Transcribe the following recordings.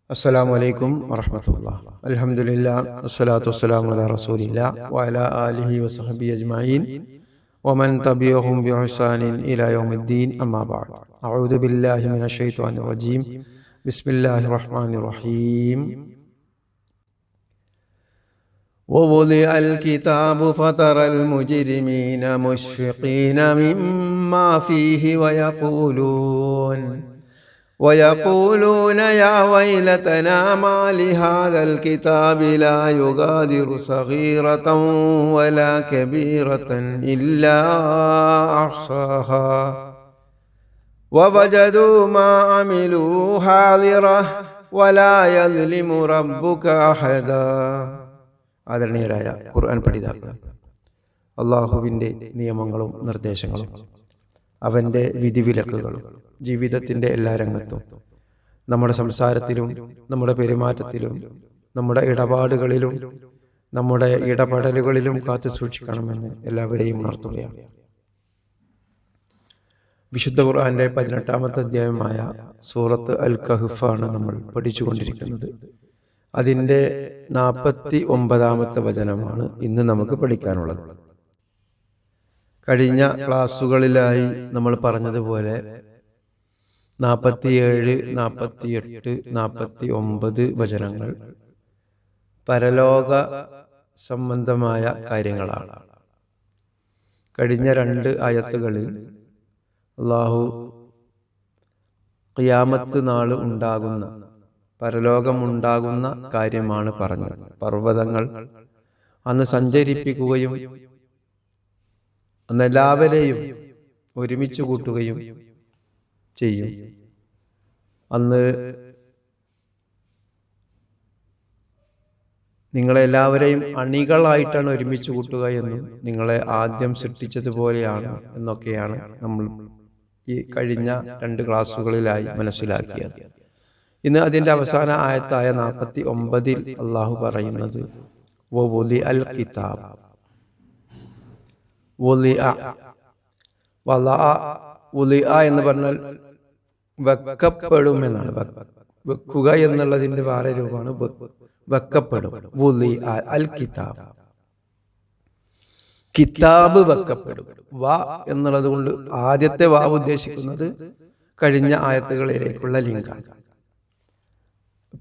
അസ്സലാമു അലൈക്കും വറഹ്മത്തുള്ളാഹി. അൽഹംദുലില്ലാഹ് വസ്സലാത്തു വസ്സലാമു അലാ റസൂലില്ലാഹ് വഅലാ ആലിഹി വസഹ്ബിഹി അജ്മഈൻ വമൻ തബിഅഹും ബിഇഹ്സാനിൻ ഇലാ യൗമിദ്ദീൻ. അമ്മാ ബഅദ്. അഊദു ബില്ലാഹി മിനശ് ശൈത്വാനിർ റജീം. ബിസ്മില്ലാഹിർ റഹ്മാനിർ റഹീം. ووضع الكتاب فترى المجرمين مشفقين مما فيه ويقولون يا ويلتنا ما لهذا الكتاب لا يغادر صغيرة ولا كبيرة إلا أحصاها ووجدوا ما عملوا حاضرة ولا يظلم ربك أحدا. ആദരണീയരായ ഖുർആൻ പഠിതാക്കൾ, അള്ളാഹുവിൻ്റെ നിയമങ്ങളും നിർദ്ദേശങ്ങളും അവൻ്റെ വിധിവിലക്കുകളും ജീവിതത്തിൻ്റെ എല്ലാ രംഗത്തും, നമ്മുടെ സംസാരത്തിലും നമ്മുടെ പെരുമാറ്റത്തിലും നമ്മുടെ ഇടപാടുകളിലും നമ്മുടെ ഇടപെടലുകളിലും കാത്തു സൂക്ഷിക്കണമെന്ന് എല്ലാവരെയും ഉണർത്തുകയാണ്. വിശുദ്ധ ഖുർആന്റെ 18-ാമത്തെ അധ്യായമായ സൂറത്ത് അൽ കഹ്ഫാണ് നമ്മൾ പഠിച്ചുകൊണ്ടിരിക്കുന്നത്. അതിൻ്റെ 49-ാമത്തെ വചനമാണ് ഇന്ന് നമുക്ക് പഠിക്കാനുള്ളത്. കഴിഞ്ഞ ക്ലാസ്സുകളിലായി നമ്മൾ പറഞ്ഞതുപോലെ 47, 48, 49 വചനങ്ങൾ പരലോക സംബന്ധമായ കാര്യങ്ങളാണ്. കഴിഞ്ഞ 2 ആയത്തുകളിൽ അല്ലാഹു ഖിയാമത്ത് നാൾ ഉണ്ടാകുന്ന, പരലോകമുണ്ടാകുന്ന കാര്യമാണ് പറഞ്ഞത്. പർവ്വതങ്ങൾ അന്ന് സഞ്ചരിപ്പിക്കുകയും അന്ന് എല്ലാവരെയും ഒരുമിച്ച് കൂട്ടുകയും ചെയ്യും. അന്ന് നിങ്ങളെല്ലാവരെയും അണികളായിട്ടാണ് ഒരുമിച്ച് കൂട്ടുക എന്നും നിങ്ങളെ ആദ്യം സൃഷ്ടിച്ചതുപോലെയാണ് എന്നൊക്കെയാണ് നമ്മൾ ഈ കഴിഞ്ഞ 2 ക്ലാസ്സുകളിലായി മനസ്സിലാക്കിയത്. ഇന്ന് അതിൻ്റെ അവസാന ആയത്തായ 49-ൽ അള്ളാഹു പറയുന്നത് വവുദി അൽ കിതാബ്. എന്ന് പറഞ്ഞാൽ വെക്കപ്പെടും എന്നാണ്. വെക്കുക എന്നുള്ളതിൻ്റെ വേറെ രൂപമാണ് വെക്കപ്പെടും. അൽ കിതാബ്, കിതാബ് വെക്കപ്പെടും. വ എന്നുള്ളത് കൊണ്ട് ആദ്യത്തെ വാവ് ഉദ്ദേശിക്കുന്നത് കഴിഞ്ഞ ആയത്തുകളിലേക്കുള്ള ലിങ്കാണ്.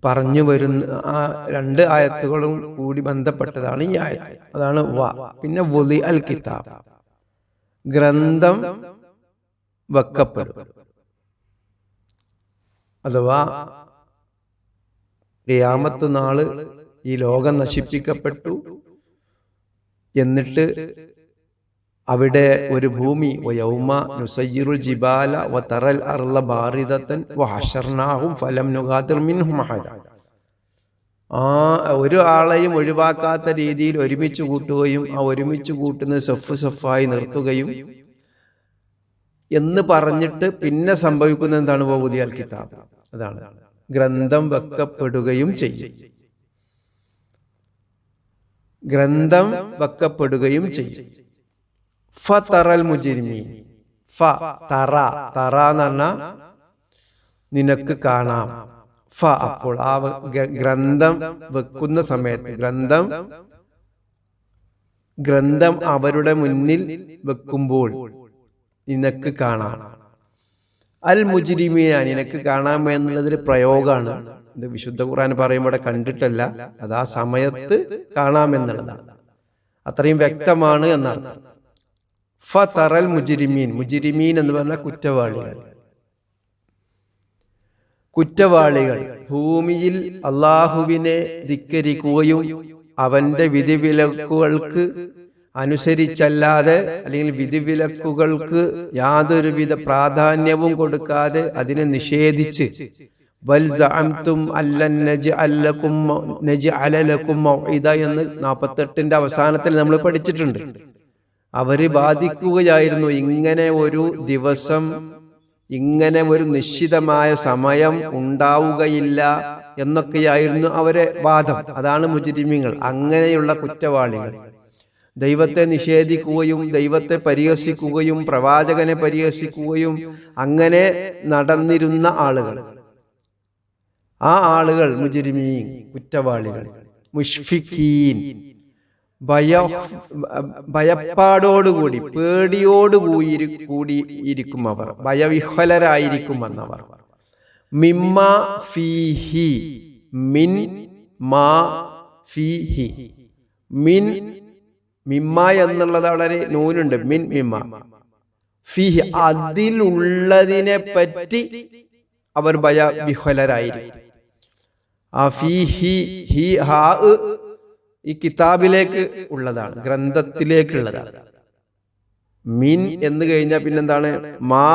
പറഞ്ഞു വരുന്ന ആ 2 ആയത്തുകളും കൂടി ബന്ധപ്പെട്ടതാണ് ഈ ആയത്ത്. അതാണ് വ. പിന്നെ വുളി അൽ കിതാബ്, ഗ്രന്ഥം വെക്കപ്പെടും. അഥവാ ഖിയാമത്ത് നാള് ഈ ലോകം നശിപ്പിക്കപ്പെട്ടു, എന്നിട്ട് അവിടെ ഒരു ഭൂമി, വയൗമ നുസയ്യിറുൽ ജിബാല വതറൽ അർള ബാരിദതൻ വഹശർനാഹും ഫലം നുഗാദിർ മിൻഹും അഹദ. ഒരു ആളെയും ഒഴിവാക്കാത്ത രീതിയിൽ ഒരുമിച്ച് കൂട്ടുകയും ആ ഒരുമിച്ച് കൂട്ടുന്നത് സഫായി നിർത്തുകയും എന്ന് പറഞ്ഞിട്ട് പിന്നെ സംഭവിക്കുന്നത് എന്താണ്? വവുദി അൽ കിതാബ്. അതാണ് ഗ്രന്ഥം വെക്കപ്പെടുകയും ചെയ്യും. ഗ്രന്ഥം വെക്കപ്പെടുകയും ചെയ്യും. ഫതറൽ മുജ്രിമീൻ. തറ എന്ന് പറഞ്ഞാൽ നിനക്ക് കാണാം. അപ്പോൾ ആ ഗ്രന്ഥം വെക്കുന്ന സമയത്ത് ഗ്രന്ഥം അവരുടെ മുന്നിൽ വെക്കുമ്പോൾ നിനക്ക് കാണാം. അൽ മുജ്രിമീന, നിനക്ക് കാണാം എന്നുള്ളതിൽ പ്രയോഗമാണ്. ഇത് വിശുദ്ധ ഖുർആൻ പറയുമ്പോൾ കണ്ടിട്ടല്ല, അത് ആ സമയത്ത് കാണാമെന്നുള്ളതാണ്. അത്രയും വ്യക്തമാണ് എന്നർത്ഥം. ഫതറൽ മുജ്രിമീൻ. മുജ്രിമീൻ എന്ന് പറഞ്ഞാൽ കുറ്റവാളികൾ ഭൂമിയിൽ അള്ളാഹുവിനെ ധിക്കരിക്കുകയും അവന്റെ വിധിവിലക്കുകൾക്ക് അനുസരിച്ചല്ലാതെ, അല്ലെങ്കിൽ വിധിവിലക്കുകൾക്ക് യാതൊരുവിധ പ്രാധാന്യവും കൊടുക്കാതെ അതിനെ നിഷേധിച്ച്, ബൽ സഅംതും അല്ലൻ നജ്അല ലക്കും മൗഇദ എന്ന് 48-ന്റെ അവസാനത്തിൽ നമ്മൾ പഠിച്ചിട്ടുണ്ട്. അവര് ബാധിക്കുകയായിരുന്നു, ഇങ്ങനെ ഒരു ദിവസം, ഇങ്ങനെ ഒരു നിശ്ചിതമായ സമയം ഉണ്ടാവുകയില്ല എന്നൊക്കെയായിരുന്നു അവരെ വാദം. അതാണ് മുജ്രിമീങ്ങൾ, അങ്ങനെയുള്ള കുറ്റവാളികൾ. ദൈവത്തെ നിഷേധിക്കുകയും ദൈവത്തെ പരിഹസിക്കുകയും പ്രവാചകനെ പരിഹസിക്കുകയും അങ്ങനെ നടന്നിരുന്ന ആളുകൾ. ആ ആളുകൾ മുജ്രിമീൻ കുറ്റവാളികൾ, മുഷ്ഫിഖീൻ ഭയപ്പാടോടുകൂടി പേടിയോടുകൂടി ഇരിക്കും അവർ, ഭയവിഹ്വലരായിരിക്കുമെന്നവർ. മിമ്മ ഫീഹി മിൻ മാ ഫീഹി മിൻ മിമ്മ എന്നുള്ളത് വളരെ നൂനുണ്ട്. മിൻ മിമ്മ ഫീഹി അതിലുള്ളതിനെ പറ്റി അവർ ഭയവിഹ്വലരായിരിക്കും. ആ ഫീഹി ഹി ഹാ ഈ കിതാബിലേക്ക് ഉള്ളതാണ്, ഗ്രന്ഥത്തിലേക്കുള്ളതാണ്. മിൻ എന്ന് കഴിഞ്ഞാൽ പിന്നെന്താണ്? മാ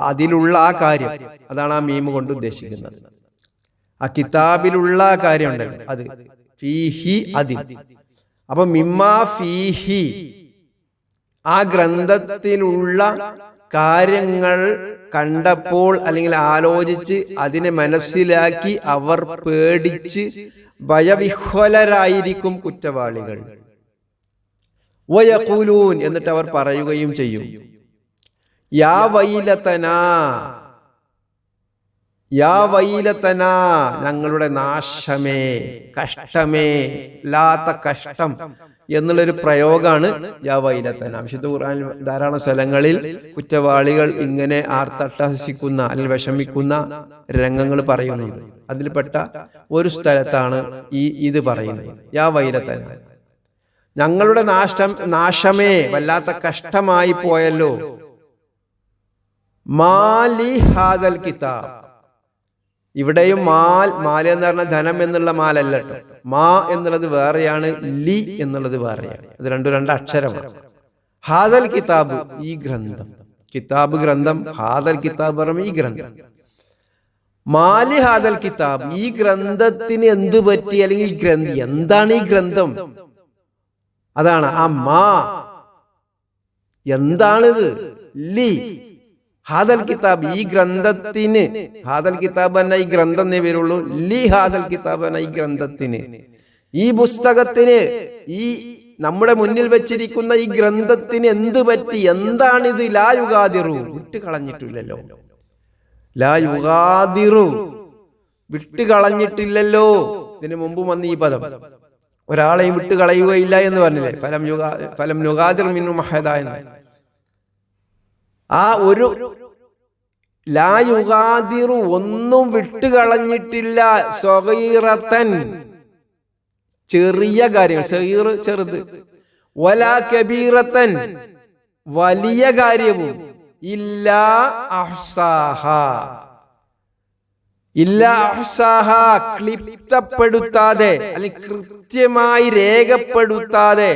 അതിലുള്ള ആ കാര്യം, അതാണ് ആ മീം കൊണ്ട് ഉദ്ദേശിക്കുന്നത്. ആ കിതാബിലുള്ള ആ കാര്യം ഉണ്ടല്ലോ, അത് ഫീഹി അതിൽ. അപ്പൊ മിമ്മാ ഫീഹി ആ ഗ്രന്ഥത്തിലുള്ള കാര്യങ്ങൾ കണ്ടപ്പോൾ അല്ലെങ്കിൽ ആലോചിച്ച് അതിനെ മനസ്സിലാക്കി അവർ പേടിച്ച് ഭയവിഹ്വലരായിരിക്കും കുറ്റവാളികൾ. വയഖൂലൂൻ എന്നിട്ട് അവർ പറയുകയും ചെയ്യും, യാ വൈലതനാ യാ വൈലതനാ ഞങ്ങളുടെ നാശമേ, കഷ്ടമേ, ലാത്ത കഷ്ടം എന്നുള്ളൊരു പ്രയോഗമാണ് യാ വൈലതന. വിശുദ്ധ ഖുർആനിൽ ധാരാളം സ്ഥലങ്ങളിൽ കുറ്റവാളികൾ ഇങ്ങനെ ആർത്തട്ടഹസിക്കുന്ന അല്ലെങ്കിൽ വിഷമിക്കുന്ന രംഗങ്ങൾ പറയുന്നുണ്ട്. അതിൽപ്പെട്ട ഒരു സ്ഥലത്താണ് ഇത് പറയുന്നത്, യാ വൈലതന ഞങ്ങളുടെ നാശമേ, വല്ലാത്ത കഷ്ടമായി പോയല്ലോ. മാലി ഹാദൽ കിതാബ്, ഇവിടെയും മാൽ എന്ന് പറഞ്ഞാൽ ധനം എന്നുള്ള മാലല്ല കേട്ടോ. മാ എന്നുള്ളത് വേറെയാണ്, ലി എന്നുള്ളത് വേറെയാണ്. ഇത് രണ്ട് അക്ഷരമാണ്. ഹാദൽ കിതാബ് ഈ ഗ്രന്ഥം, കിതാബ് ഗ്രന്ഥം, ഹാദൽ കിതാബ് പറയുമ്പോൾ ഈ ഗ്രന്ഥം. മാലി ഹാദൽ കിതാബ് ഈ ഗ്രന്ഥത്തിന് എന്ത് പറ്റി, അല്ലെങ്കിൽ എന്താണ് ഈ ഗ്രന്ഥം? അതാണ് ആ മാ, എന്താണിത്? ലി ഹാദൽ കിതാബ് ഈ ഗ്രന്ഥത്തിന്, ഹാദൽ കിതാബ് എന്ന ഈ ഗ്രന്ഥം എന്നേ വരുള്ളൂ. ലി ഹാദൽ കിതാബ് എന്ന ഈ ഗ്രന്ഥത്തിന്, ഈ പുസ്തകത്തിന്, ഈ നമ്മുടെ മുന്നിൽ വെച്ചിരിക്കുന്ന ഈ ഗ്രന്ഥത്തിന് എന്ത് പറ്റി, എന്താണിത്? ലാ യുഗാദിറു വിട്ടുകളഞ്ഞിട്ടില്ലല്ലോ. ലാ യുഗാദിറു വിട്ടുകളഞ്ഞിട്ടില്ലല്ലോ. ഇതിനു മുമ്പ് വന്ന ഈ പദം ഒരാളെയും വിട്ടുകളയുകയില്ല എന്ന് പറഞ്ഞില്ലേ, ഫലം യുഗാദിർ മിൻഹു അഹദ എന്ന്. ആ ഒരു ലാ യുഗാദിറു ഒന്നും വിട്ടുകളഞ്ഞിട്ടില്ല. സഗീറതൻ ചെറിയ കാര്യങ്ങൾ, സഗീർ ചെറുത്, വലാ കബീറതൻ വലിയ കാര്യവും, ഇല്ലാ അഹ്സാഹാ ക്ലിപ്തപ്പെടുത്താതെ അല്ലെങ്കിൽ കൃത്യമായി രേഖപ്പെടുത്താതെ,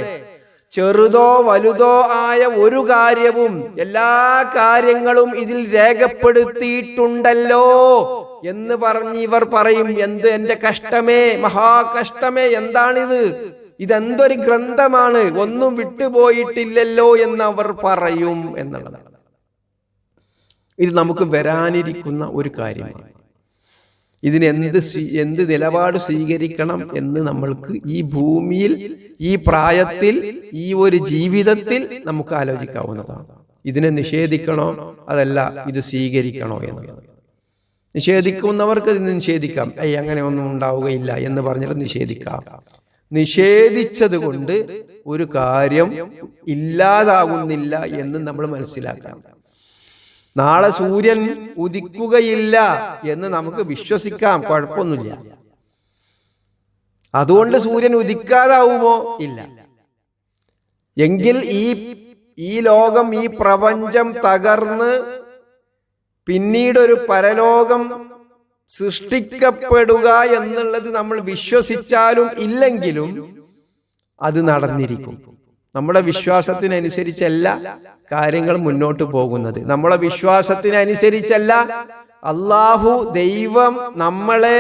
ചെറുതോ വലുതോ ആയ ഒരു കാര്യവും, എല്ലാ കാര്യങ്ങളും ഇതിൽ രേഖപ്പെടുത്തിയിട്ടുണ്ടല്ലോ എന്ന് പറഞ്ഞ് ഇവർ പറയും, എന്ത് എന്റെ കഷ്ടമേ, മഹാകഷ്ടമേ, എന്താണിത്? ഇതെന്തൊരു ഗ്രന്ഥമാണ്, ഒന്നും വിട്ടുപോയിട്ടില്ലല്ലോ എന്ന് അവർ പറയും എന്നുള്ളതാണ്. ഇത് നമുക്ക് വരാനിരിക്കുന്ന ഒരു കാര്യമാണ്. ഇതിന് എന്ത് നിലപാട് സ്വീകരിക്കണം എന്ന് നമ്മൾക്ക് ഈ ഭൂമിയിൽ, ഈ പ്രായത്തിൽ, ഈ ഒരു ജീവിതത്തിൽ നമുക്ക് ആലോചിക്കാവുന്നതാണ്. ഇതിനെ നിഷേധിക്കണോ അതല്ല ഇത് സ്വീകരിക്കണോ എന്നുള്ളത്. നിഷേധിക്കുന്നവർക്ക് ഇതിന് നിഷേധിക്കാം, അങ്ങനെ ഒന്നും ഉണ്ടാവുകയില്ല എന്ന് പറഞ്ഞിട്ട് നിഷേധിക്കാം. നിഷേധിച്ചത് കൊണ്ട് ഒരു കാര്യം ഇല്ലാതാകുന്നില്ല എന്ന് നമ്മൾ മനസ്സിലാക്കാം. നാളെ സൂര്യൻ ഉദിക്കുകയില്ല എന്ന് നമുക്ക് വിശ്വസിക്കാം, കുഴപ്പമൊന്നുമില്ല. അതുകൊണ്ട് സൂര്യൻ ഉദിക്കാതാവുമോ? ഇല്ല. എങ്കിൽ ഈ ലോകം, ഈ പ്രപഞ്ചം തകർന്ന് പിന്നീടൊരു പരലോകം സൃഷ്ടിക്കപ്പെടുക എന്നുള്ളത് നമ്മൾ വിശ്വസിച്ചാലും ഇല്ലെങ്കിലും അത് നടന്നിരിക്കും. നമ്മുടെ വിശ്വാസത്തിനനുസരിച്ചല്ല കാര്യങ്ങൾ മുന്നോട്ട് പോകുന്നത്. നമ്മളെ വിശ്വാസത്തിനനുസരിച്ചല്ല അല്ലാഹു ദൈവം നമ്മളെ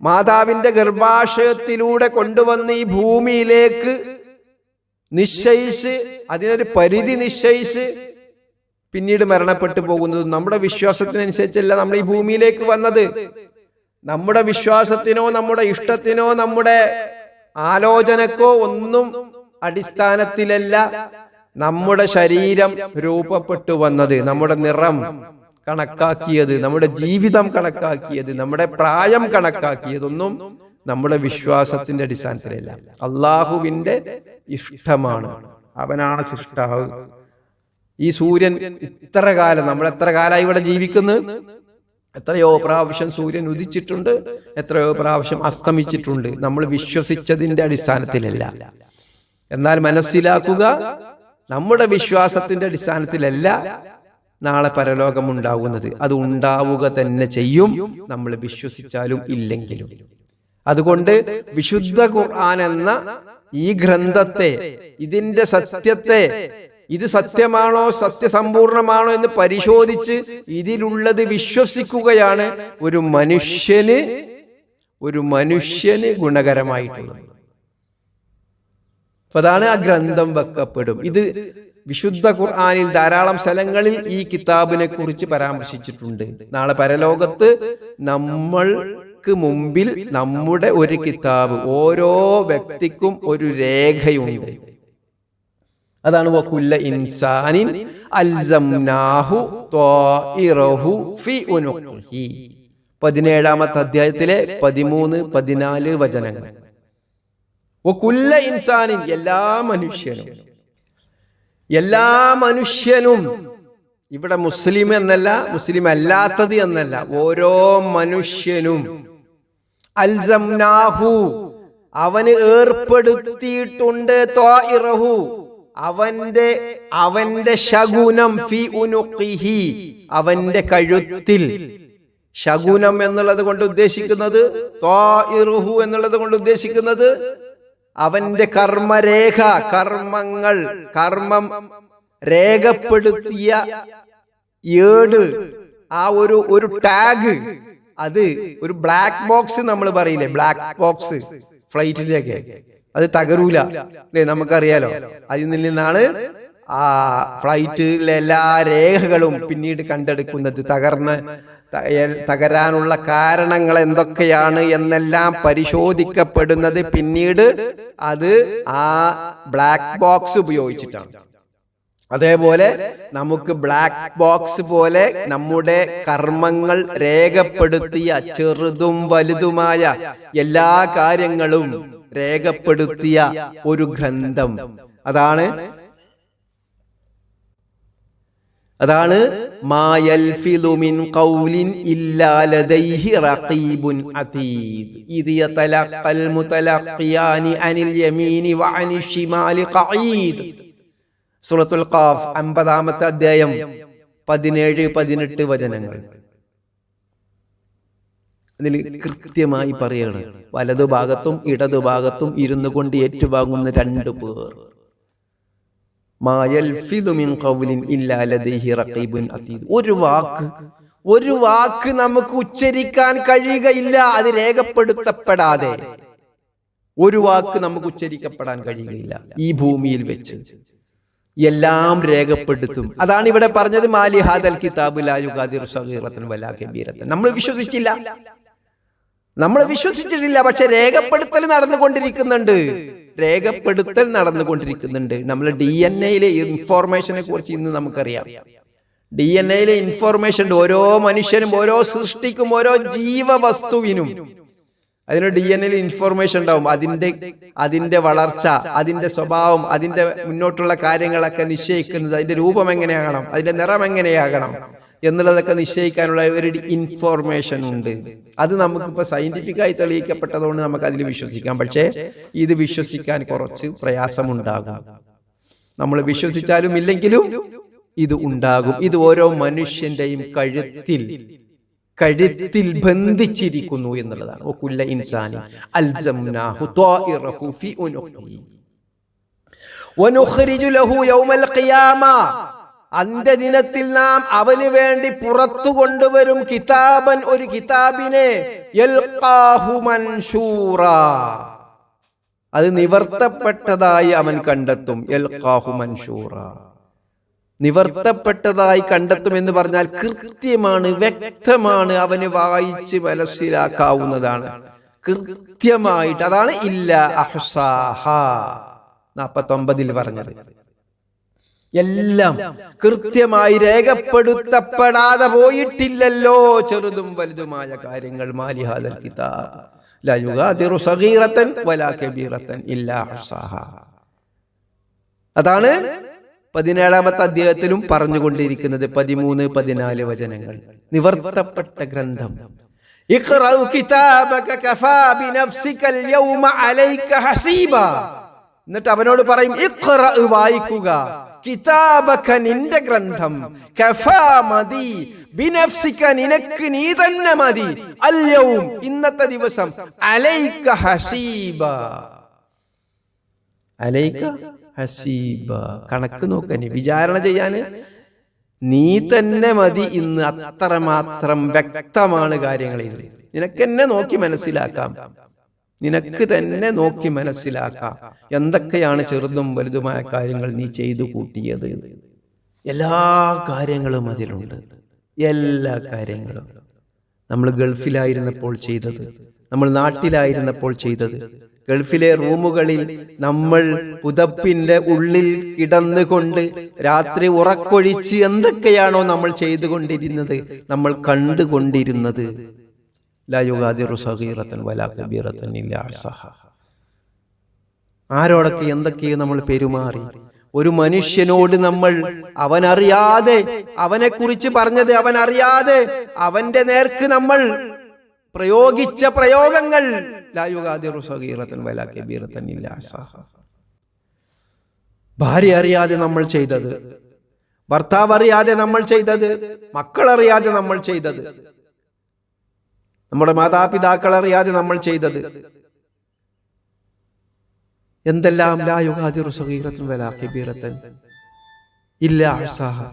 മാതാവിന്റെ ഗർഭാശയത്തിലൂടെ കൊണ്ടുവന്ന് ഈ ഭൂമിയിലേക്ക് നിശ്ചയിച്ച്, അതിനൊരു പരിധി നിശ്ചയിച്ച് പിന്നീട് മരണപ്പെട്ടു പോകുന്നത്. നമ്മുടെ വിശ്വാസത്തിനനുസരിച്ചല്ല നമ്മൾ ഈ ഭൂമിയിലേക്ക് വന്നത്. നമ്മുടെ വിശ്വാസത്തിനോ നമ്മുടെ ഇഷ്ടത്തിനോ നമ്മുടെ ആലോചനക്കോ ഒന്നും അടിസ്ഥാനത്തിലല്ല നമ്മുടെ ശരീരം രൂപപ്പെട്ടു വന്നത്. നമ്മുടെ നിറം കണക്കാക്കിയത്, നമ്മുടെ ജീവിതം കണക്കാക്കിയത്, നമ്മുടെ പ്രായം കണക്കാക്കിയതൊന്നും നമ്മുടെ വിശ്വാസത്തിന്റെ അടിസ്ഥാനത്തിലല്ല. അള്ളാഹുവിന്റെ ഇഷ്ടമാണ്, അവനാണ് സൃഷ്ടാവ്. ഈ സൂര്യൻ ഇത്ര കാലം, നമ്മൾ എത്ര കാലമായി ഇവിടെ ജീവിക്കുന്നത്? എത്രയോ പ്രാവശ്യം സൂര്യൻ ഉദിച്ചിട്ടുണ്ട്, എത്രയോ പ്രാവശ്യം അസ്തമിച്ചിട്ടുണ്ട്. നമ്മൾ വിശ്വസിച്ചതിന്റെ അടിസ്ഥാനത്തിലല്ല. എന്നാൽ മനസ്സിലാക്കുക, നമ്മുടെ വിശ്വാസത്തിന്റെ അടിസ്ഥാനത്തിലല്ല നാളെ പരലോകം ഉണ്ടാവുന്നത്. അത് ഉണ്ടാവുക തന്നെ ചെയ്യും, നമ്മൾ വിശ്വസിച്ചാലും ഇല്ലെങ്കിലും. അതുകൊണ്ട് വിശുദ്ധ ഖുർആൻ എന്ന ഈ ഗ്രന്ഥത്തെ, ഇതിന്റെ സത്യത്തെ, ഇത് സത്യമാണോ സത്യസമ്പൂർണമാണോ എന്ന് പരിശോധിച്ച് ഇതിലുള്ളത് വിശ്വസിക്കുകയാണ് ഒരു മനുഷ്യന് ഗുണകരമായിട്ടുള്ളത്. അപ്പൊ അതാണ് ആ ഗ്രന്ഥം വെക്കപ്പെടും. ഇത് വിശുദ്ധ ഖുർആനിൽ ധാരാളം സ്ഥലങ്ങളിൽ ഈ കിതാബിനെ കുറിച്ച് പരാമർശിച്ചിട്ടുണ്ട്. നാളെ പരലോകത്ത് നമ്മൾക്ക് മുമ്പിൽ നമ്മുടെ ഒരു കിതാബ്, ഓരോ വ്യക്തിക്കും ഒരു രേഖയുണ്ട്. അതാണ് വകുല്ല ഇൻസാനിൻ അൽസംനാഹു ത്വാഇറഹു ഫി ഉനുഖിഹി. 17-ാമത്തെ അധ്യായത്തിലെ 13, 14 വചനങ്ങൾ. വകുല്ല ഇൻസാനിൻ, എല്ലാ മനുഷ്യനും, ഇവിടെ മുസ്ലിം എന്നല്ല, മുസ്ലിം അല്ലാത്തത് എന്നല്ല, ഓരോ മനുഷ്യനും അൽസംനാഹു, അവന് ഏർപ്പെടുത്തിയിട്ടുണ്ട്, ത്വാഇറഹു, അവന്റെ ശകുനം, ഫി ഉനുഖിഹി, അവന്റെ കഴുത്തിൽ. ശകുനം എന്നുള്ളത് കൊണ്ട് ഉദ്ദേശിക്കുന്നത്, ത്വാഇറുഹു എന്നുള്ളത് കൊണ്ട് ഉദ്ദേശിക്കുന്നത് അവന്റെ കർമ്മരേഖ, കർമ്മം രേഖപ്പെടുത്തിയ ഏട്, ആ ഒരു ടാഗ്, അത് ഒരു ബ്ലാക്ക് ബോക്സ് നമ്മൾ പറയില്ലേ, ബ്ലാക്ക് ബോക്സ് ഫ്ലൈറ്റിലേക്ക്, അത് തകരൂല അല്ലേ, നമുക്കറിയാലോ. അതിൽ നിന്നാണ് ആ ഫ്ലൈറ്റിലെ എല്ലാ രേഖകളും പിന്നീട് കണ്ടെടുക്കുന്നത്. തകരാനുള്ള കാരണങ്ങൾ എന്തൊക്കെയാണ് എന്നെല്ലാം പരിശോധിക്കപ്പെടുന്നത് പിന്നീട് അത് ആ ബ്ലാക്ക് ബോക്സ് ഉപയോഗിച്ചിട്ടാണ്. അതേപോലെ നമുക്ക് ബ്ലാക്ക് ബോക്സ് പോലെ നമ്മുടെ കർമ്മങ്ങൾ രേഖപ്പെടുത്തിയ ചെറുതും വലുതുമായ എല്ലാ കാര്യങ്ങളും രേഖപ്പെടുത്തിയ ഒരു ഗ്രന്ഥം, അതാണ് മാ യൽഫിദു മിൻ ഖൗലിൻ ഇല്ലാ ലദൈഹി റഖീബുൻ അതീദ് ഇദ് യതലഖൽ മുതലഖിയാനി അനിൽ യമീനി വഅനിൽ ശിമാലി ഖഈദ്. സൂറത്തുൽ ഖാഫ് 50-ാമത്തെ അധ്യായം 17-18 വചനങ്ങൾ. അതിൽ കൃത്യമായി പറയാണ്, വലതുഭാഗത്തും ഇടതുഭാഗത്തും ഇരുന്നു കൊണ്ട് ഏറ്റുവാങ്ങുന്ന 2 പേർ. മാ യൽഫിദു മിൻ ഖൗലിൻ ഇല്ലാ ലദൈഹി റഖീബുൻ അതീദ്. ഒരു വാക്ക് നമുക്ക് ഉച്ചരിക്കാൻ കഴിയുകയില്ല അത് രേഖപ്പെടുത്തപ്പെടാതെ. ഒരു വാക്ക് നമുക്ക് ഉച്ചരിക്കപ്പെടാൻ കഴിയുകയില്ല ഈ ഭൂമിയിൽ വെച്ച്. എല്ലാം രേഖപ്പെടുത്തും. അതാണ് ഇവിടെ പറഞ്ഞത്, മാലി ഹാദൽ കിതാബ് ലാ യുഗാദിറു സഗീറത്തൻ വലാ കബീറത്തൻ. നമ്മൾ വിശ്വസിച്ചിട്ടില്ല, പക്ഷെ രേഖപ്പെടുത്തൽ നടന്നുകൊണ്ടിരിക്കുന്നുണ്ട്. നമ്മൾ DNA-യിലെ ഇൻഫോർമേഷനെ കുറിച്ച് ഇന്ന് നമുക്കറിയാം. DNA-യിലെ ഇൻഫോർമേഷൻ ഓരോ മനുഷ്യനും, ഓരോ സൃഷ്ടിക്കും, ഓരോ ജീവവസ്തുവിനും അതിന് DNA-യിൽ ഇൻഫോർമേഷൻ ഉണ്ടാവും. അതിന്റെ വളർച്ച, അതിന്റെ സ്വഭാവം, അതിന്റെ മുന്നോട്ടുള്ള കാര്യങ്ങളൊക്കെ നിശ്ചയിക്കുന്നത്, അതിന്റെ രൂപം എങ്ങനെയാകണം, അതിന്റെ നിറം എങ്ങനെയാകണം എന്നുള്ളതൊക്കെ നിശ്ചയിക്കാനുള്ള ഒരു ഇൻഫോർമേഷൻ ഉണ്ട്. അത് നമുക്കിപ്പോൾ സയന്റിഫിക്കായി തെളിയിക്കപ്പെട്ടതുകൊണ്ട് നമുക്ക് അതിൽ വിശ്വസിക്കാം. പക്ഷേ ഇത് വിശ്വസിക്കാൻ കുറച്ച് പ്രയാസമുണ്ടാകും. നമ്മൾ വിശ്വസിച്ചാലും ഇല്ലെങ്കിലും ഇത് ഉണ്ടാകും. ഇത് ഓരോ മനുഷ്യന്റെയും കഴുത്തിൽ ബന്ധിച്ചിരിക്കുന്നു എന്നുള്ളതാണ്. വകുല്ല ഇൻസാനി അൽസംനാഹു ത്വാഇറഹു ഫി ഉനുഖിഹി വനുഖ്രിജു ലഹു യൗമൽ ഖിയാമ. അന്ത്യദിനത്തിൽ നാം അവന് വേണ്ടി പുറത്തു കൊണ്ടുവരും കിതാബൻ, ഒരു കിതാബിനെ, യൽഖാഹു മൻശൂറാ, അത് നിവർത്തപ്പെട്ടതായി അവൻ കണ്ടെത്തും. യൽഖാഹു മൻശൂറാ, നിവർത്തപ്പെട്ടതായി കണ്ടെത്തും എന്ന് പറഞ്ഞാൽ കൃത്യമാണ്, വ്യക്തമാണ്, അവന് വായിച്ച് മനസ്സിലാക്കാവുന്നതാണ് കൃത്യമായിട്ട്. അതാണ് ഇല്ല അഹ്സാഹ 49-ൽ പറഞ്ഞത്. എല്ലാം കൃത്യമായി രേഖപ്പെടുത്തപ്പെടാതെ പോയിട്ടില്ലല്ലോ ചെറുതും വലുതുമായ കാര്യങ്ങൾ. മാലിഹാദൽ കിതാബ് ലാ യുഗാദിറു സഗീറതൻ വലാ കബീറതൻ ഇല്ലാ അഹ്സാഹാ. അതാണ് 17-ാമത്തെ അധ്യായത്തിലും പറഞ്ഞുകൊണ്ടിരിക്കുന്നത്. 13-14 വചനങ്ങൾ. നിവർത്തപ്പെട്ട ഗ്രന്ഥം. ഇഖ്റഉ കിതാബക കഫാ ബിനഫ്സികൽ യൗമ അലൈക ഹസീബാ. എന്നിട്ട് അവനോട് പറയും, ഇഖ്റഉ, വായിക്കുക, കിതാബക, നിന്റെ ഗ്രന്ഥം, കഫാ, മതി, ബിനഫ്സിക, നിനക്ക് നീ തന്നെ മതി, അൽ യൗം, ഇന്നത്തെ ദിവസം, അലൈക ഹസീബ, അലൈക ഹസീബ, കണക്ക് നോക്കാൻ, വിചാരണ ചെയ്യാന് നീ തന്നെ മതി ഇന്ന്. അത്രമാത്രം വ്യക്തമാണ് കാര്യങ്ങൾ. ഇതിൽ നിനക്കെന്നെ നോക്കി മനസ്സിലാക്കാം, നിനക്ക് തന്നെ നോക്കി മനസ്സിലാക്കാം എന്തൊക്കെയാണ് ചെറുതും വലുതുമായ കാര്യങ്ങൾ നീ ചെയ്തു കൂട്ടിയത്. എല്ലാ കാര്യങ്ങളും അതിലുണ്ട്, എല്ലാ കാര്യങ്ങളും. നമ്മൾ ഗൾഫിലായിരുന്നപ്പോൾ ചെയ്തത്, നമ്മൾ നാട്ടിലായിരുന്നപ്പോൾ ചെയ്തത്, ഗൾഫിലെ റൂമുകളിൽ നമ്മൾ പുതപ്പിന്റെ ഉള്ളിൽ കിടന്നുകൊണ്ട് രാത്രി ഉറക്കൊഴിച്ച് എന്തൊക്കെയാണോ നമ്മൾ ചെയ്തുകൊണ്ടിരുന്നത്, നമ്മൾ കണ്ടുകൊണ്ടിരുന്നത്. ലാ യുഗാദിറു സഗീറതൻ വലാ കബീറതൻ ഇല്ലാ അഹ്സാഹാ. ആരോടൊക്കെ എന്തൊക്കെയോ നമ്മൾ പെരുമാറി. ഒരു മനുഷ്യനോട് നമ്മൾ അവനറിയാതെ, അവനെ കുറിച്ച് പറഞ്ഞത് അവനറിയാതെ, അവന്റെ നേർക്ക് നമ്മൾ പ്രയോഗിച്ച പ്രയോഗങ്ങൾ. ലാ യുഗാദിറു സഗീറതൻ വലാ കബീറതൻ ഇല്ലാ അഹ്സാഹാ. ഭാര്യ അറിയാതെ നമ്മൾ ചെയ്തത്, ഭർത്താവ് അറിയാതെ നമ്മൾ ചെയ്തത്, മക്കളറിയാതെ നമ്മൾ ചെയ്തത്, നമ്മുടെ മാതാപിതാക്കൾ അറിയാതെ നമ്മൾ ചെയ്തത്, എന്തെല്ലാം. ലാ യുഗാദിറു സഗീറതൻ വലാ കബീറതൻ ഇല്ലാ അഹ്സാഹാ.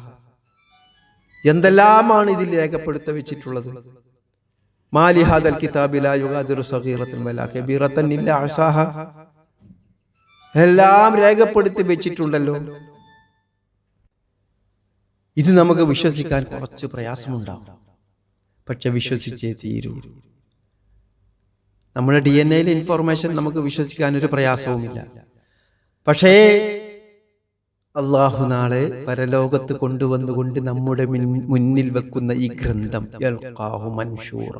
എന്തെല്ലാമാണ് ഇതിൽ രേഖപ്പെടുത്തി വെച്ചിട്ടുള്ളത്. മാലി ഹാദൽ കിതാബി ലാ യുഗാദിറു സഗീറതൻ വലാ കബീറതൻ ഇല്ലാ അഹ്സാഹാ. എല്ലാം രേഖപ്പെടുത്തി വെച്ചിട്ടുണ്ടല്ലോ. ഇത് നമുക്ക് വിശ്വസിക്കാൻ കുറച്ച് പ്രയാസമുണ്ടാവും, പക്ഷെ വിശ്വസിച്ചേ തീരൂ. നമ്മുടെ DNA ഇൻഫോർമേഷൻ നമുക്ക് വിശ്വസിക്കാൻ ഒരു പ്രയാസവുമില്ല. പക്ഷേ അള്ളാഹു നാളെ പരലോകത്ത് കൊണ്ടുവന്നുകൊണ്ട് നമ്മുടെ മുന്നിൽ വെക്കുന്ന ഈ ഗ്രന്ഥം, യൽഖാഹു മൻശൂറ,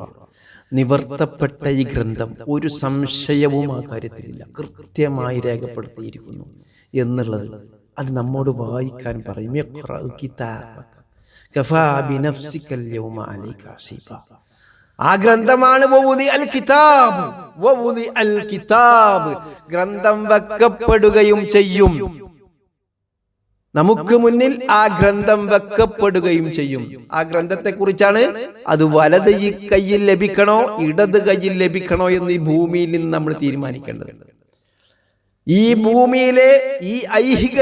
നിവർത്തപ്പെട്ട ഈ ഗ്രന്ഥം, ഒരു സംശയവും ആ കാര്യത്തിലില്ല, കൃത്യമായി രേഖപ്പെടുത്തിയിരിക്കുന്നു എന്നുള്ളത്. അത് നമ്മോട് വായിക്കാൻ പറയും. ഇഖ്റഉ കിതാബക കഫാ ബിനഫ്സികൽ യൗമ അലൈക ഹസീബ. ആ ഗ്രന്ഥമാണ് വവുദി അൽ കിതാബ്, വവുദി അൽ കിതാബ്, ഗ്രന്ഥം വെക്കപ്പെടുകയും ചെയ്യും. നമുക്ക് മുന്നിൽ ആ ഗ്രന്ഥം വെക്കപ്പെടുകയും ചെയ്യും. ആ ഗ്രന്ഥത്തെ കുറിച്ചാണ്, അത് വലത് കയ്യിൽ ലഭിക്കണോ ഇടത് കയ്യിൽ ലഭിക്കണോ എന്ന് ഈ ഭൂമിയിൽ നിന്ന് നമ്മൾ തീരുമാനിക്കേണ്ടത്. ഈ ഭൂമിയിലെ ഈ ഐഹിക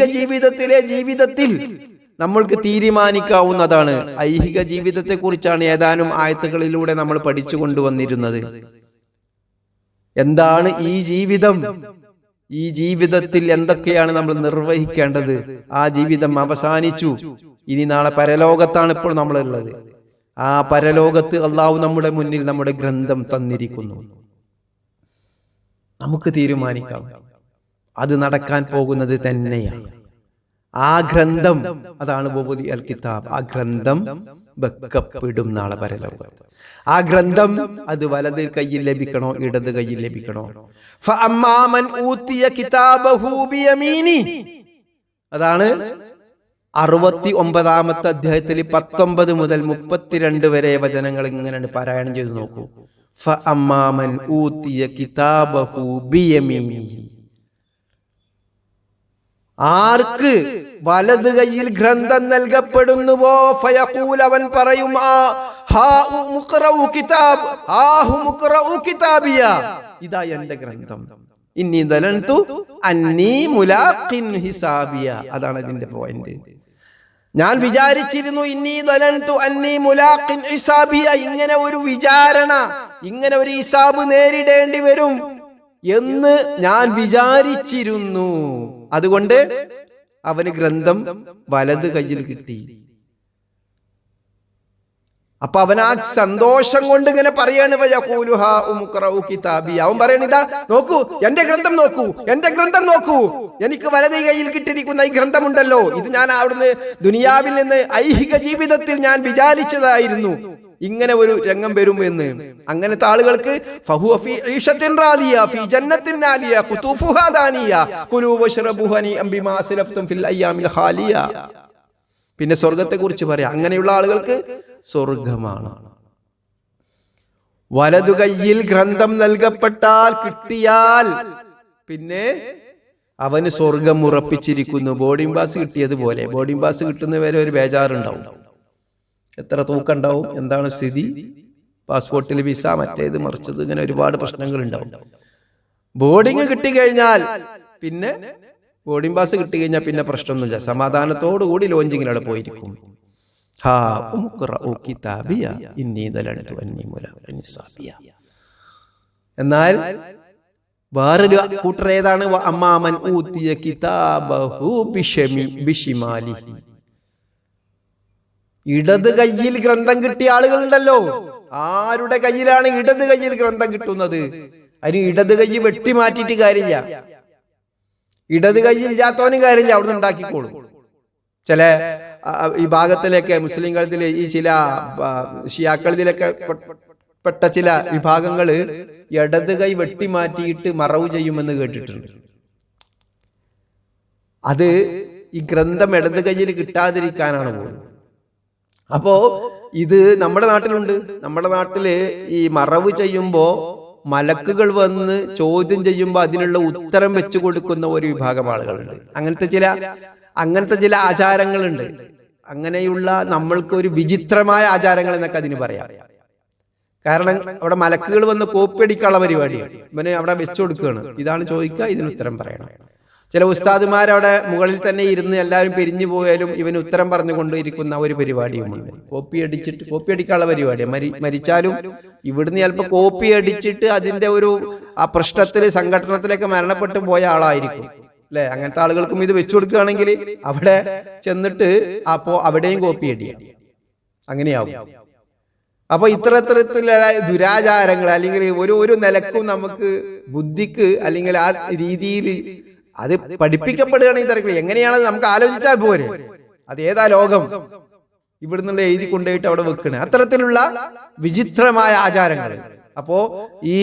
ജീവിതത്തിൽ നമ്മൾക്ക് തീരുമാനിക്കാവുന്നതാണ്. ഐഹിക ജീവിതത്തെ കുറിച്ചാണ് ഏതാനും ആയത്തുകളിലൂടെ നമ്മൾ പഠിച്ചു കൊണ്ടുവന്നിരുന്നത്. എന്താണ് ഈ ജീവിതം, ഈ ജീവിതത്തിൽ എന്തൊക്കെയാണ് നമ്മൾ നിർവഹിക്കേണ്ടത്. ആ ജീവിതം അവസാനിച്ചു, ഇനി നാളെ പരലോകത്താണ് ഇപ്പോൾ നമ്മളുള്ളത്. ആ പരലോകത്ത് അള്ളാഹു നമ്മുടെ മുന്നിൽ നമ്മുടെ ഗ്രന്ഥം തന്നിരിക്കുന്നു. നമുക്ക് തീരുമാനിക്കാം, അത് നടക്കാൻ പോകുന്നത് തന്നെയാണ്. ആ ഗ്രന്ഥം, അതാണ് വവുദി അൽ കിതാബ്, ആ ഗ്രന്ഥം വെക്കപ്പെടും നാളെ പരലോകത്ത്. ആ ഗ്രന്ഥം അത് വലത് കയ്യിൽ ലഭിക്കണോ ഇടത് കയ്യിൽ ലഭിക്കണോ. ഫഅമ്മാ മൻ ഊതിയ കിതാബഹു ബിയമീനി, അതാണ് 69-ാമത്തെ അധ്യായത്തിൽ 19 മുതൽ 32 വരെ വചനങ്ങൾ ഇങ്ങനെയാണ് പാരായണം ചെയ്ത് നോക്കൂ. ഫഅമ്മാ മൻ ഊതിയ കിതാബഹു ബിയമീനി, ആർക്ക് വലത് കയ്യിൽ ഗ്രന്ഥം നൽകപ്പെടുന്നുവോ, ഫയഖൂൽ, അവൻ പറയും, ഇതാ എന്റെ ഗ്രന്ഥം, ഇന്നി ദലൻതു അന്നീ മുലാഖിൻ ഹിസാബിയ. അതാണ് ഇതിന്റെ പോയിന്റ്. ഞാൻ വിചാരിച്ചിരുന്നു, ഇന്നി ദലൻതു അന്നീ മുലാഖിൻ ഹിസാബിയ, ഇങ്ങനെ ഒരു വിചാരണ, ഇങ്ങനെ ഒരു ഹിസാബ് നേരിടേണ്ടി വരും എന്ന് ഞാൻ വിചാരിച്ചിരുന്നു. അതുകൊണ്ട് അവന് ഗ്രന്ഥം വലത് കയ്യിൽ കിട്ടി. അപ്പൊ അവൻ ആ സന്തോഷം കൊണ്ട് ഇങ്ങനെ പറയാണ്, അവൻ പറയണ, ഇതാ നോക്കൂ, എന്റെ ഗ്രന്ഥം നോക്കൂ, എന്റെ ഗ്രന്ഥം നോക്കൂ, എനിക്ക് വലത് കയ്യിൽ കിട്ടിയിരിക്കുന്ന ഈ ഗ്രന്ഥമുണ്ടല്ലോ, ഇത് ഞാൻ അവിടുന്ന് ദുനിയാവിൽ നിന്ന് ഐഹിക ജീവിതത്തിൽ ഞാൻ വിചാരിച്ചതായിരുന്നു ഇങ്ങനെ ഒരു രംഗം വരും എന്ന്. അങ്ങനത്തെ ആളുകൾക്ക് പിന്നെ സ്വർഗത്തെ കുറിച്ച് പറയാം. അങ്ങനെയുള്ള ആളുകൾക്ക് സ്വർഗമാണ്. വലതു കയ്യിൽ ഗ്രന്ഥം നൽകപ്പെട്ടാൽ, കിട്ടിയാൽ പിന്നെ അവന് സ്വർഗം ഉറപ്പിച്ചിരിക്കുന്നു. ബോർഡിംഗ് പാസ് കിട്ടിയതുപോലെ. ബോർഡിംഗ് പാസ് കിട്ടുന്നവരെ ഒരു ബേജാറുണ്ടാവും. എത്ര തൂക്കുണ്ടാവും, എന്താണ് സ്ഥിതി, പാസ്പോർട്ടിൽ വിസ, മറ്റേത് മറിച്ചത്, ഇങ്ങനെ ഒരുപാട് പ്രശ്നങ്ങൾ ഉണ്ടാവും. ബോർഡിങ് കിട്ടിക്കഴിഞ്ഞാൽ പിന്നെ ബോർഡിംഗ് പാസ് കിട്ടിക്കഴിഞ്ഞാൽ പിന്നെ പ്രശ്നമൊന്നുമില്ല, സമാധാനത്തോടു കൂടി ലോഞ്ചിങ്ങിലവിടെ പോയിരിക്കും. എന്നാൽ വേറൊരു കൂട്ടർ ഏതാണ്? അമ്മാമൻ ഊതിയ കിതാബഹു ബിശിമാലിഹി. ഇടത് കയ്യിൽ ഗ്രന്ഥം കിട്ടിയ ആളുകളുണ്ടല്ലോ. ആരുടെ കയ്യിലാണ് ഇടത് കയ്യിൽ ഗ്രന്ഥം കിട്ടുന്നത്? അതിന് ഇടത് കൈ വെട്ടി മാറ്റിയിട്ട് കാര്യമില്ല. ഇടത് കൈയില്ലാത്തവനും കാര്യമില്ല, അവിടുന്ന് ഉണ്ടാക്കിക്കോളും. ചില ഈ ഭാഗത്തിലൊക്കെ മുസ്ലിംകളിലെ ഈ ചില ഷിയാക്കളിലൊക്കെ പെട്ട ചില വിഭാഗങ്ങള് ഇടത് കൈ വെട്ടി മാറ്റിയിട്ട് മറവ് ചെയ്യുമെന്ന് കേട്ടിട്ടുണ്ട്. അത് ഈ ഗ്രന്ഥം ഇടത് കയ്യിൽ കിട്ടാതിരിക്കാനാണ് പോലും. അപ്പോ ഇത് നമ്മുടെ നാട്ടിലുണ്ട്. നമ്മുടെ നാട്ടില് ഈ മറവ് ചെയ്യുമ്പോ മലക്കുകൾ വന്ന് ചോദ്യം ചെയ്യുമ്പോൾ അതിനുള്ള ഉത്തരം വെച്ചു കൊടുക്കുന്ന ഒരു വിഭാഗം ആളുകളുണ്ട്. അങ്ങനത്തെ ചില ആചാരങ്ങളുണ്ട്. അങ്ങനെയുള്ള നമ്മൾക്ക് ഒരു വിചിത്രമായ ആചാരങ്ങൾ എന്നൊക്കെ അതിന് പറയാം. കാരണം അവിടെ മലക്കുകൾ വന്ന് കോപ്പി അടിക്കാനുള്ള പരിപാടിയാണ്. ഇവനെ അവിടെ വെച്ചു കൊടുക്കുകയാണ്. ഇതാണ് ചോദിക്കുക, ഇതിന് ഉത്തരം പറയണം. ചില ഉസ്താദുമാരവിടെ മുകളിൽ തന്നെ ഇരുന്ന് എല്ലാവരും പിരിഞ്ഞു പോയാലും ഇവന് ഉത്തരം പറഞ്ഞുകൊണ്ടിരിക്കുന്ന ഒരു പരിപാടിയുമുണ്ട്. കോപ്പി അടിക്കാനുള്ള പരിപാടിയാണ്. മരിച്ചാലും ഇവിടുന്ന് ചിലപ്പോൾ കോപ്പി അടിച്ചിട്ട് അതിന്റെ ഒരു ആ പ്രശ്നത്തില് സംഘടനത്തിലേക്ക് മരണപ്പെട്ടു പോയ ആളായിരിക്കും അല്ലെ. അങ്ങനത്തെ ആളുകൾക്കും ഇത് വെച്ചു കൊടുക്കുകയാണെങ്കിൽ അവിടെ ചെന്നിട്ട് അപ്പോ അവിടെയും കോപ്പി അടിയാം, അങ്ങനെയാവും. അപ്പൊ ഇത്തരത്തിലുള്ള ദുരാചാരങ്ങൾ അല്ലെങ്കിൽ ഒരു നിലക്കും നമുക്ക് ബുദ്ധിക്ക് അല്ലെങ്കിൽ ആ രീതിയിൽ അത് പഠിപ്പിക്കപ്പെടുകയാണെങ്കിൽ തിരക്കില്ല. എങ്ങനെയാണെന്ന് നമുക്ക് ആലോചിച്ചാൽ പോരെ. അത് ഏതാ ലോകം ഇവിടുന്നുള്ള എഴുതി കൊണ്ടുപോയിട്ട് അവിടെ വെക്കണേ. അത്തരത്തിലുള്ള വിചിത്രമായ ആചാരങ്ങൾ. അപ്പോ ഈ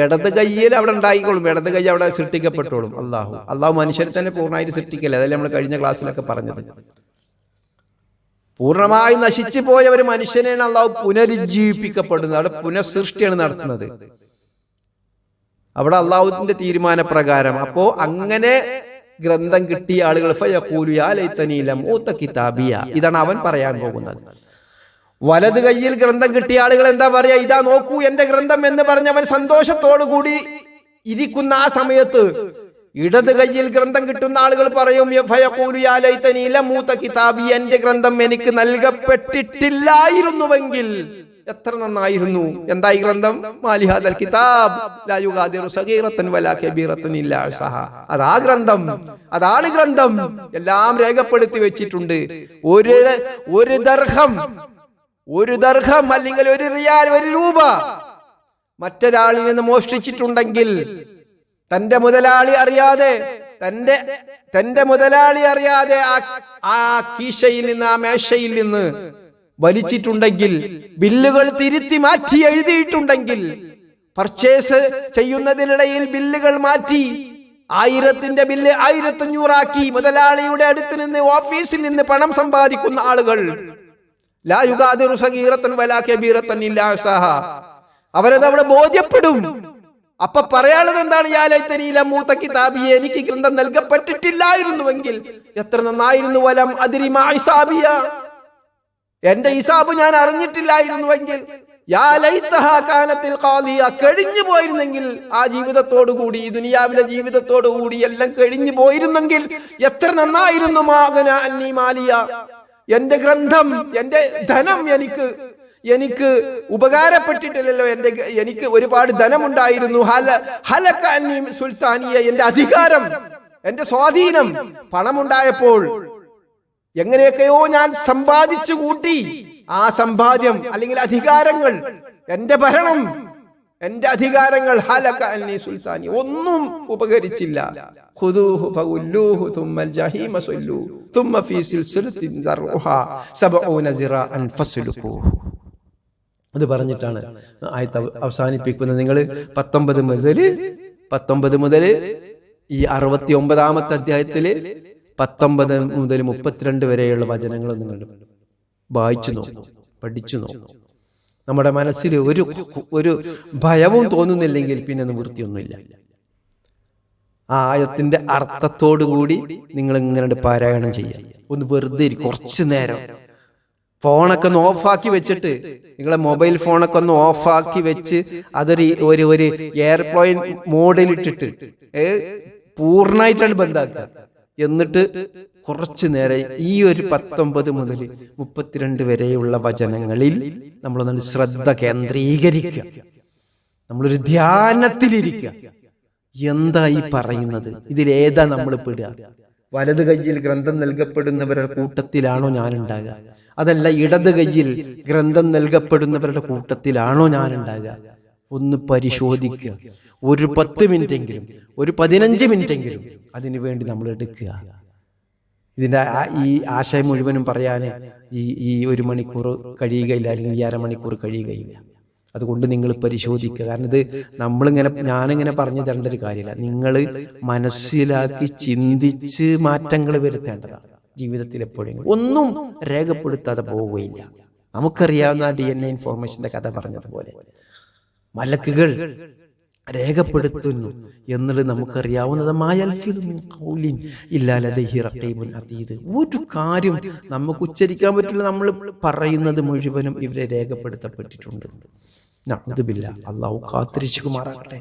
ഇടത് കയ്യിൽ അവിടെ ഉണ്ടായിക്കോളും, ഇടത് കൈ അവിടെ സൃഷ്ടിക്കപ്പെട്ടോളും. അള്ളാഹു മനുഷ്യരെ തന്നെ പൂർണ്ണമായിട്ട് സൃഷ്ടിക്കല്ലേ. അതല്ലേ നമ്മൾ കഴിഞ്ഞ ക്ലാസ്സിലൊക്കെ പറഞ്ഞത്. പൂർണ്ണമായി നശിച്ചു പോയ ഒരു മനുഷ്യനെയാണ് അള്ളാഹു പുനരുജ്ജീവിപ്പിക്കപ്പെടുന്നത്. അവിടെ പുനഃസൃഷ്ടിയാണ് നടത്തുന്നത്. അവിടെ അള്ളാഹുവിന്റെ തീരുമാനപ്രകാരം. അപ്പോ അങ്ങനെ ഗ്രന്ഥം കിട്ടിയ ആളുകൾ ഇതാണ് അവൻ പറയാൻ പോകുന്നത്. വലത് കയ്യിൽ ഗ്രന്ഥം കിട്ടിയ ആളുകൾ എന്താ പറയാ? ഇതാ നോക്കൂ എന്റെ ഗ്രന്ഥം എന്ന് പറഞ്ഞവൻ സന്തോഷത്തോടു കൂടി ഇരിക്കുന്ന ആ സമയത്ത് ഇടത് കയ്യിൽ ഗ്രന്ഥം കിട്ടുന്ന ആളുകൾ പറയും, എന്റെ ഗ്രന്ഥം എനിക്ക് നൽകപ്പെട്ടിട്ടില്ലായിരുന്നുവെങ്കിൽ എത്ര നന്നായിരുന്നു. എന്താ ഈ ഗ്രന്ഥം? മാലിഹാദൽ കിതാബ് ലാ യുഗാദിറു സഗീറത്തൻ വലാ കബീറത്തൻ ഇല്ലാ അഹ്സാഹാ. അതാ ഗ്രന്ഥം, അതാണ് ഗ്രന്ഥം. എല്ലാം രേഖപ്പെടുത്തി വെച്ചിട്ടുണ്ട്. ഒരു ദർഹം അല്ലെങ്കിൽ ഒരു റിയാൽ, ഒരു രൂപ മറ്റൊരാളിൽ നിന്ന് മോഷ്ടിച്ചിട്ടുണ്ടെങ്കിൽ തന്റെ മുതലാളി അറിയാതെ ആ കീശയിൽ നിന്ന്, ആ മേശയിൽ നിന്ന് വലിച്ചിട്ടുണ്ടെങ്കിൽ, ബില്ലുകൾ തിരുത്തി മാറ്റി എഴുതിയിട്ടുണ്ടെങ്കിൽ, പർച്ചേസ് ചെയ്യുന്നതിനിടയിൽ ബില്ലുകൾ മാറ്റി 1000ന്റെ ബില്ല് 1500 ആക്കി മുതലാളിയുടെ അടുത്ത് നിന്ന്, ഓഫീസിൽ നിന്ന് പണം സമ്പാദിക്കുന്ന ആളുകൾ ലാ യുഗാദിറു സഗീറത്തൻ വലാ കബീറത്തൻ ഇല്ലാ അഹ്സാഹാ. അവരത് അവിടെ ബോധ്യപ്പെടും. അപ്പൊ പറയാനുള്ളത് എന്താണ്? യാ ലൈതനീ ലം ഊത കിതാബിയെ, എനിക്ക് ഗ്രന്ഥം നൽകപ്പെട്ടിട്ടില്ലായിരുന്നുവെങ്കിൽ എത്ര നന്നായിരുന്നു. വലം അദ്രി മാ ഹിസാബിയ, എന്റെ ഹിസാബ് ഞാൻ അറിഞ്ഞിട്ടില്ലായിരുന്നുവെങ്കിൽ. യാ ലൈതഹാ കാനത്തിൽ ഖാദിയ, കഴിഞ്ഞു പോയിരുന്നെങ്കിൽ ആ ജീവിതത്തോടു കൂടി, ഈ ദുനിയാവിലെ ജീവിതത്തോടു കൂടി എല്ലാം കഴിഞ്ഞു പോയിരുന്നെങ്കിൽ എത്ര നന്നായിരുന്നു. മാഗന അന്നി മാലിയ, എന്റെ ഗ്രന്ഥം, എന്റെ ധനം എനിക്ക് ഉപകാരപ്പെട്ടിട്ടില്ലല്ലോ. എനിക്ക് ഒരുപാട് ധനമുണ്ടായിരുന്നു. ഹലക അന്നി സുൽത്താനിയ, എന്റെ അധികാരം, എന്റെ സ്വാധീനം, പണമുണ്ടായപ്പോൾ എങ്ങനെയൊക്കെയോ ഞാൻ സമ്പാദിച്ചു കൂട്ടി. ആ സമ്പാദ്യം അല്ലെങ്കിൽ അധികാരങ്ങൾ, എന്റെ ഭരണം, എന്റെ അധികാരങ്ങൾ ഹലക അന്നി സുൽത്താനി, ഒന്നും ഉപകരിച്ചില്ല. ഖുദൂഹു ഫഉല്ലൂഹു തുമ്മൽ ജഹീമ സല്ലൂ തുമ്മ ഫീ സിൽസിലത്തിൻ ദർഉഹാ 70 സിറാഅൻ ഫസ്ലുഖൂഹു. അത് പറഞ്ഞിട്ടാണ് ആയത്ത് അവസാനിപ്പിക്കുന്നത്. നിങ്ങൾ 19 മുതൽ ഈ 69ാമത്തെ അധ്യായത്തില് 19 മുതൽ 32 വരെയുള്ള വചനങ്ങൾ നിങ്ങൾ വായിച്ചു നോക്കും, പഠിച്ചു നോക്കും. നമ്മുടെ മനസ്സിൽ ഒരു ഭയവും തോന്നുന്നില്ലെങ്കിൽ പിന്നെ നിവൃത്തിയൊന്നുമില്ല. ആ ആയത്തിന്റെ അർത്ഥത്തോടു കൂടി നിങ്ങൾ ഇങ്ങനെ പാരായണം ചെയ്യാം. ഒന്ന് വെറുതെ കുറച്ചു നേരം ഫോണൊക്കെ ഒന്ന് ഓഫാക്കി വെച്ചിട്ട്, നിങ്ങളെ മൊബൈൽ ഫോണൊക്കെ ഒന്ന് ഓഫാക്കി വെച്ച് അതൊരു ഒരു എയർപ്ലെയിൻ മോഡിലിട്ടിട്ട് പൂർണ്ണമായിട്ടാണ് ബന്ധാക്കുക. എന്നിട്ട് കുറച്ചു നേരം ഈ ഒരു 19 മുതൽ 32 വരെയുള്ള വചനങ്ങളിൽ നമ്മളൊന്ന് ശ്രദ്ധ കേന്ദ്രീകരിക്കുക. നമ്മളൊരു ധ്യാനത്തിലിരിക്കുക. എന്താ ഈ പറയുന്നത്? ഇതിലേതാ നമ്മൾ പെടുക? വലത് കയ്യിൽ ഗ്രന്ഥം നൽകപ്പെടുന്നവരുടെ കൂട്ടത്തിലാണോ ഞാൻ ഉണ്ടാകുക? അതല്ല ഇടത് കയ്യിൽ ഗ്രന്ഥം നൽകപ്പെടുന്നവരുടെ കൂട്ടത്തിലാണോ ഞാൻ ഉണ്ടാകുക? ഒന്ന് പരിശോധിക്കുക. ഒരു 10 മിനിറ്റെങ്കിലും, ഒരു 15 മിനിറ്റെങ്കിലും അതിനു വേണ്ടി നമ്മൾ എടുക്കുക. ഇതിൻ്റെ ഈ ആശയം മുഴുവനും പറയാൻ ഈ 1 മണിക്കൂർ കഴിയുകയില്ല, അല്ലെങ്കിൽ ഈ അരമണിക്കൂർ കഴിയുകയില്ല. അതുകൊണ്ട് നിങ്ങൾ പരിശോധിക്കുക. കാരണം ഇത് ഞാനിങ്ങനെ പറഞ്ഞു തരേണ്ട ഒരു കാര്യമില്ല. നിങ്ങൾ മനസ്സിലാക്കി ചിന്തിച്ച് മാറ്റങ്ങൾ വരുത്തേണ്ടതാണ്. ജീവിതത്തിൽ എപ്പോഴെങ്കിലും ഒന്നും രേഖപ്പെടുത്താതെ പോവുകയില്ല. നമുക്കറിയാവുന്ന DNA ഇൻഫോർമേഷന്റെ കഥ പറഞ്ഞതുപോലെ മലക്കുകൾ രേഖപ്പെടുത്തുന്നു എന്നുള്ളത് നമുക്കറിയാവുന്നതുമായ ഒരു കാര്യം നമുക്ക് ഉച്ചരിക്കാൻ പറ്റില്ല. നമ്മൾ പറയുന്നത് മുഴുവനും ഇവരെ രേഖപ്പെടുത്തപ്പെട്ടിട്ടുണ്ട്. അള്ളാഹു കാത്തിരിച്ചുമാറാകട്ടെ.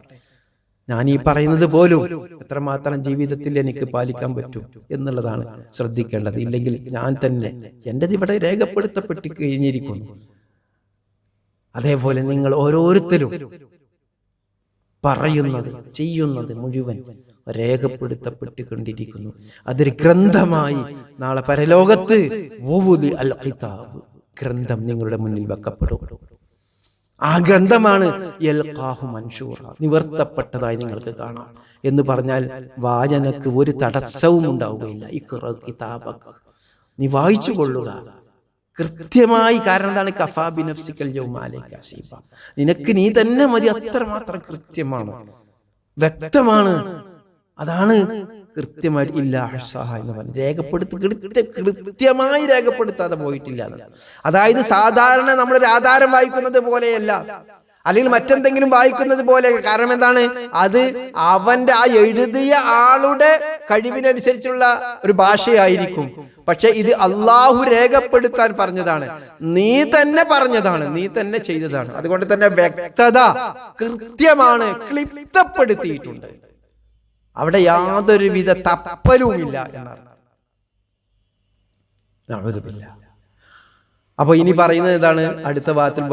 ഞാൻ ഈ പറയുന്നത് പോലും എത്രമാത്രം ജീവിതത്തിൽ എനിക്ക് പാലിക്കാൻ പറ്റും എന്നുള്ളതാണ് ശ്രദ്ധിക്കേണ്ടത്. ഇല്ലെങ്കിൽ ഞാൻ തന്നെ എൻ്റെ ഇവിടെ രേഖപ്പെടുത്തപ്പെട്ട് കഴിഞ്ഞിരിക്കുന്നു. അതേപോലെ നിങ്ങൾ ഓരോരുത്തരും പറയുന്നത് ചെയ്യുന്നത് മുഴുവൻ രേഖപ്പെടുത്തപ്പെട്ടുകൊണ്ടിരിക്കുന്നു. അതൊരു ഗ്രന്ഥമായി നാളെ പരലോകത്ത് ഗ്രന്ഥം നിങ്ങളുടെ മുന്നിൽ വെക്കപ്പെടും. ആ ഗ്രന്ഥമാണ് നിവർത്തപ്പെട്ടതായി നിങ്ങൾക്ക് കാണാം. എന്ന് പറഞ്ഞാൽ വായനക്ക് ഒരു തടസ്സവും ഉണ്ടാവുകയില്ല. നീ വായിച്ചു കൊള്ളുക കൃത്യമായി. കാരണം എന്താണ്? കഫാ ബിനഫ്സിക്കൽ യൗമ അലൈക ഹസീബ. നിനക്ക് നീ തന്നെ മതി. അത്രമാത്രം കൃത്യമാണ്, വ്യക്തമാണ്. അതാണ് കൃത്യമായി ഇല്ലാ ഹസാഹ എന്ന് പറഞ്ഞ് കൃത്യമായി രേഖപ്പെടുത്താതെ പോയിട്ടില്ല. അതായത് സാധാരണ നമ്മളൊരു ആധാരം വായിക്കുന്നത് പോലെയല്ല, അല്ലെങ്കിൽ മറ്റെന്തെങ്കിലും വായിക്കുന്നത് പോലെ. കാരണം എന്താണ്? അത് അവന്റെ ആ എഴുതിയ ആളുടെ കഴിവിനനുസരിച്ചുള്ള ഒരു ഭാഷയായിരിക്കും. പക്ഷെ ഇത് അള്ളാഹു രേഖപ്പെടുത്താൻ പറഞ്ഞതാണ്, നീ തന്നെ പറഞ്ഞതാണ്, നീ തന്നെ ചെയ്തതാണ്. അതുകൊണ്ട് തന്നെ വ്യക്തത കൃത്യമാണ്, ക്ലിപ്തപ്പെടുത്തിയിട്ടുണ്ട്. അവിടെ യാതൊരുവിധ തപ്പലുമില്ല എന്നർത്ഥം. അപ്പൊ ഇനി പറയുന്നത് എന്താണ്? അടുത്ത ഭാഗത്തിൽ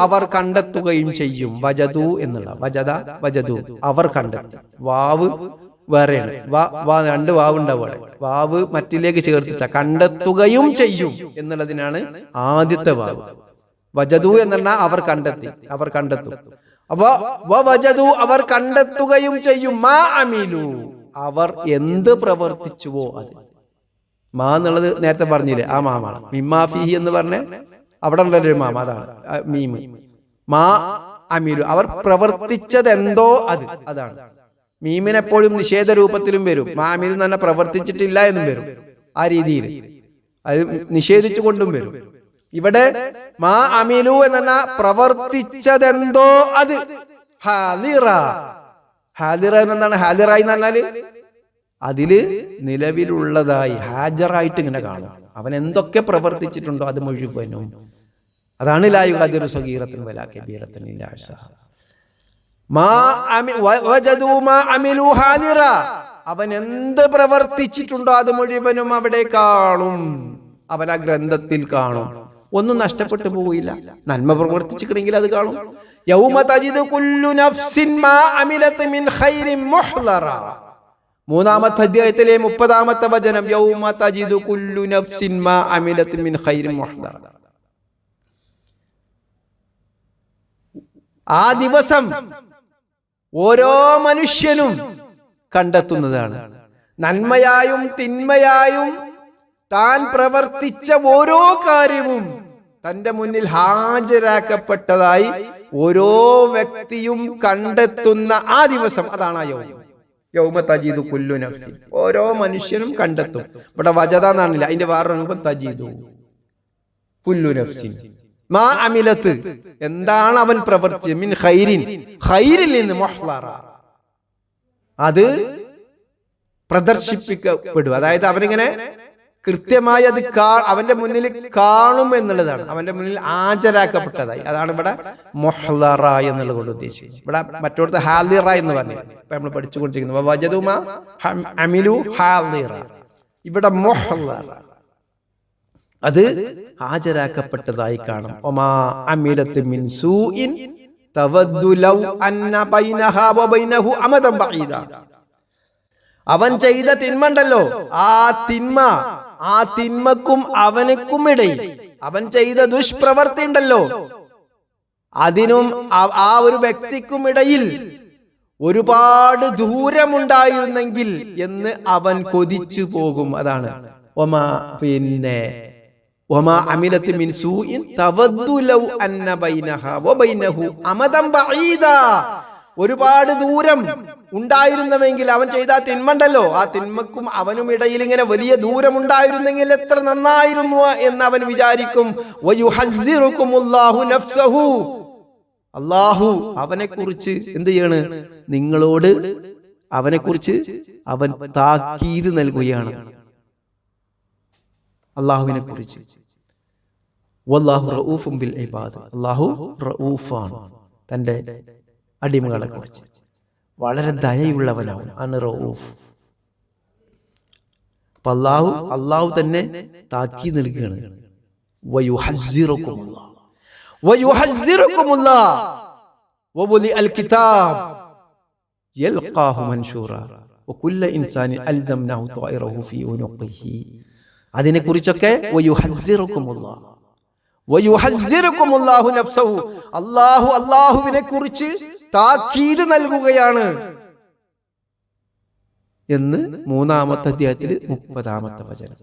അവർ കണ്ടെത്തുകയും ചെയ്യും. വജദു എന്നുള്ള വജദു അവർ കണ്ടെത്തി. വാവ് വേറെയാണ്, രണ്ട് വാവ് ഉണ്ടാവുകയാണ്. വാവ് മറ്റിലേക്ക് ചേർത്തിട്ട കണ്ടെത്തുകയും ചെയ്യും എന്നുള്ളതിനാണ് ആദ്യത്തെ വാവ്. വജദു എന്ന് അവർ കണ്ടെത്തി, അവർ കണ്ടെത്തും. അപ്പൊ വജദു അവർ കണ്ടെത്തുകയും ചെയ്യും. മാ അമിലു അവർ എന്ത് പ്രവർത്തിച്ചുവോ അത്. മാ എന്നുള്ളത് നേരത്തെ പറഞ്ഞില്ലേ, ആ മാമാണ്. മിമ്മാഫിഹി എന്ന് പറഞ്ഞ അവിടെ ഉള്ളൊരു മാമ, അതാണ് മീമ്. മാ അമിലു അവർ പ്രവർത്തിച്ചത് എന്തോ അതാണ്. മീമിനെപ്പോഴും നിഷേധ രൂപത്തിലും വരും. മാ അമിലു എന്ന് പറഞ്ഞാൽ പ്രവർത്തിച്ചിട്ടില്ല എന്നും വരും. ആ രീതിയിൽ അത് നിഷേധിച്ചു കൊണ്ടും വരും. ഇവിടെ മാ അമിലു എന്ന പ്രവർത്തിച്ചതെന്തോ അത്. ഹാദിറ എന്താണ്? ഹാദിറായി എന്ന് പറഞ്ഞാല് അതില് നിലവിലുള്ളതായി ഹാജറായിട്ട് ഇങ്ങനെ കാണും. അവൻ എന്തൊക്കെ പ്രവർത്തിച്ചിട്ടുണ്ടോ അത് മുഴുവനും. അതാണ് ലാ യുഗാദിറു സഗീറത്തൻ വലാ കബീറത്തൻ ഇല്ലാ അഹ്സാഹാ. അവൻ എന്ത് പ്രവർത്തിച്ചിട്ടുണ്ടോ അത് മുഴുവനും അവിടെ കാണും. അവൻ ആ ഗ്രന്ഥത്തിൽ കാണും. ഒന്നും നഷ്ടപ്പെട്ടു പോയില്ല. നന്മ പ്രവർത്തിച്ചിട്ടുണ്ടെങ്കിൽ അത് കാണും. യൗമ തജിദു കുല്ലു നഫ്സിൻ മാ അമിലത് മിൻ ഖൈരിൻ മുഹ്ളറ മൂന്നാമത്തെ അധ്യായത്തിലെ 30-ാമത്തെ വചനം യൗമ തജിദു കുല്ലു നഫ്സിൻ മാ അമിലത് മിൻ ഖൈരിൻ മുഹ്ദറ. ആ ദിവസം ഓരോ മനുഷ്യനും കണ്ടെത്തുന്നതാണ്. നന്മയായും തിന്മയായും താൻ പ്രവർത്തിച്ച ഓരോ കാര്യവും തന്റെ മുന്നിൽ ഹാജരാക്കപ്പെട്ടതായി ഓരോ വ്യക്തിയും കണ്ടെത്തുന്ന ആ ദിവസം, അതാണ് ആ യൗമ തജീദു കുല്ലു നഫ്സിൻ. ഓരോ മനുഷ്യനും കണ്ടെത്തും. ഇവിടെ വജദ എന്നാണില്ല, അതിന്റെ വേറെ രൂപം തജീദു കുല്ലു നഫ്സിൻ മാ അമിലത്ത്, എന്താണ് അവൻ പ്രവർത്തിച്ചത്, മിൻ ഖൈരിൻ, ഖൈരിൽ നിന്ന്, മുഹ്ളറ, അത് പ്രദർശിപ്പിക്കപ്പെടും. അതായത് അവനിങ്ങനെ കൃത്യമായി അത് അവന്റെ മുന്നിൽ കാണും എന്നുള്ളതാണ്, അവന്റെ മുന്നിൽ ഹാജരാക്കപ്പെട്ടതായി. അതാണ് ഇവിടെ മുഹ്ളറ എന്നുള്ളത് കൊണ്ട് ഉദ്ദേശിക്കുന്നത്. ഇവിടെ മറ്റോടത്ത് ഹാലിറ എന്ന് പറഞ്ഞത് ഇപ്പൊ നമ്മൾ പഠിച്ചുകൊണ്ടിരിക്കുന്നത് വജദുമ അമിലു ഹാലിറ, ഇവിടെ മുഹ്ളറ, അത് ഹാജരാക്കപ്പെട്ടതായി കാണും. ഒമാ അമിലത്ത് മിൻ സൂഇൻ തവദ്ദു ലൗ അന്ന ബൈനഹാ വബൈനഹു അമദൻ ബഈദ. അവൻ ചെയ്ത തിന്മണ്ടല്ലോ, ആ തിന്മക്കും അവനക്കും ഇടയിൽ, അവൻ ചെയ്ത ദുഷ്പ്രവർത്തി ഉണ്ടല്ലോ, അതിനും ആ ഒരു വ്യക്തിക്കും ഇടയിൽ ഒരുപാട് ദൂരമുണ്ടായിരുന്നെങ്കിൽ എന്ന് അവൻ കൊതിച്ചു പോകും. അതാണ് ഒമാ അമിലത്ത് മിൻ സൂഇൻ തവദ്ദു ലൗ അന്ന ബൈനഹാ വബൈനഹു അമദൻ ബഈദ. ഒരുപാട് ദൂരം ഉണ്ടായിരുന്നുവെങ്കിൽ, അവൻ ചെയ്ത തിന്മണ്ടല്ലോ, ആ തിന്മക്കും അവനും ഇടയിൽ ഇങ്ങനെ വലിയ ദൂരമുണ്ടായിരുന്നെങ്കിൽ എത്ര നന്നായിരുന്നു എന്ന് അവൻ വിചാരിക്കും. വയുഹസ്സിറുകുമുല്ലാഹു നഫ്സഹു, അല്ലാഹു അവനെ കുറിച്ച് എന്ത് ചെയ്യാണ്, നിങ്ങളോട് അവനെ കുറിച്ച് അവൻ താക്കീത് നൽകുകയാണ്. അല്ലാഹുവിനെ കുറിച്ച് വല്ലാഹു റഊഫും ബിൽ ഇബാദ്, അല്ലാഹു റഊഫാണ്, തന്റെ അടിമകളെ കുറിച്ച് വളരെ ദയയുള്ളവനാണ്, ആണ് റഊഫ്. അപ്പൊ അല്ലാഹു തന്നെ താക്കി നൽകുകയാണ്. വയുഹസ്സിറുകുമുല്ലാഹ് വവലി അൽ കിതാബ് യൽഖാഹു മൻശൂറാ വകുല്ല ഇൻസാനിൻ അൽസംനാഹു ത്വായിറഹു ഫീ ഉനുഖിഹി. അതിനെ കുറിച്ചൊക്കെ വയുഹസ്സിറുകുമുല്ലാഹു നഫ്സഹു, അല്ലാഹുവിനെ കുറിച്ച് താക്കീത് നൽകുകയാണ് എന്ന് 3-ാമത്തെ അധ്യായത്തിൽ 30-ാമത്തെ വചനം.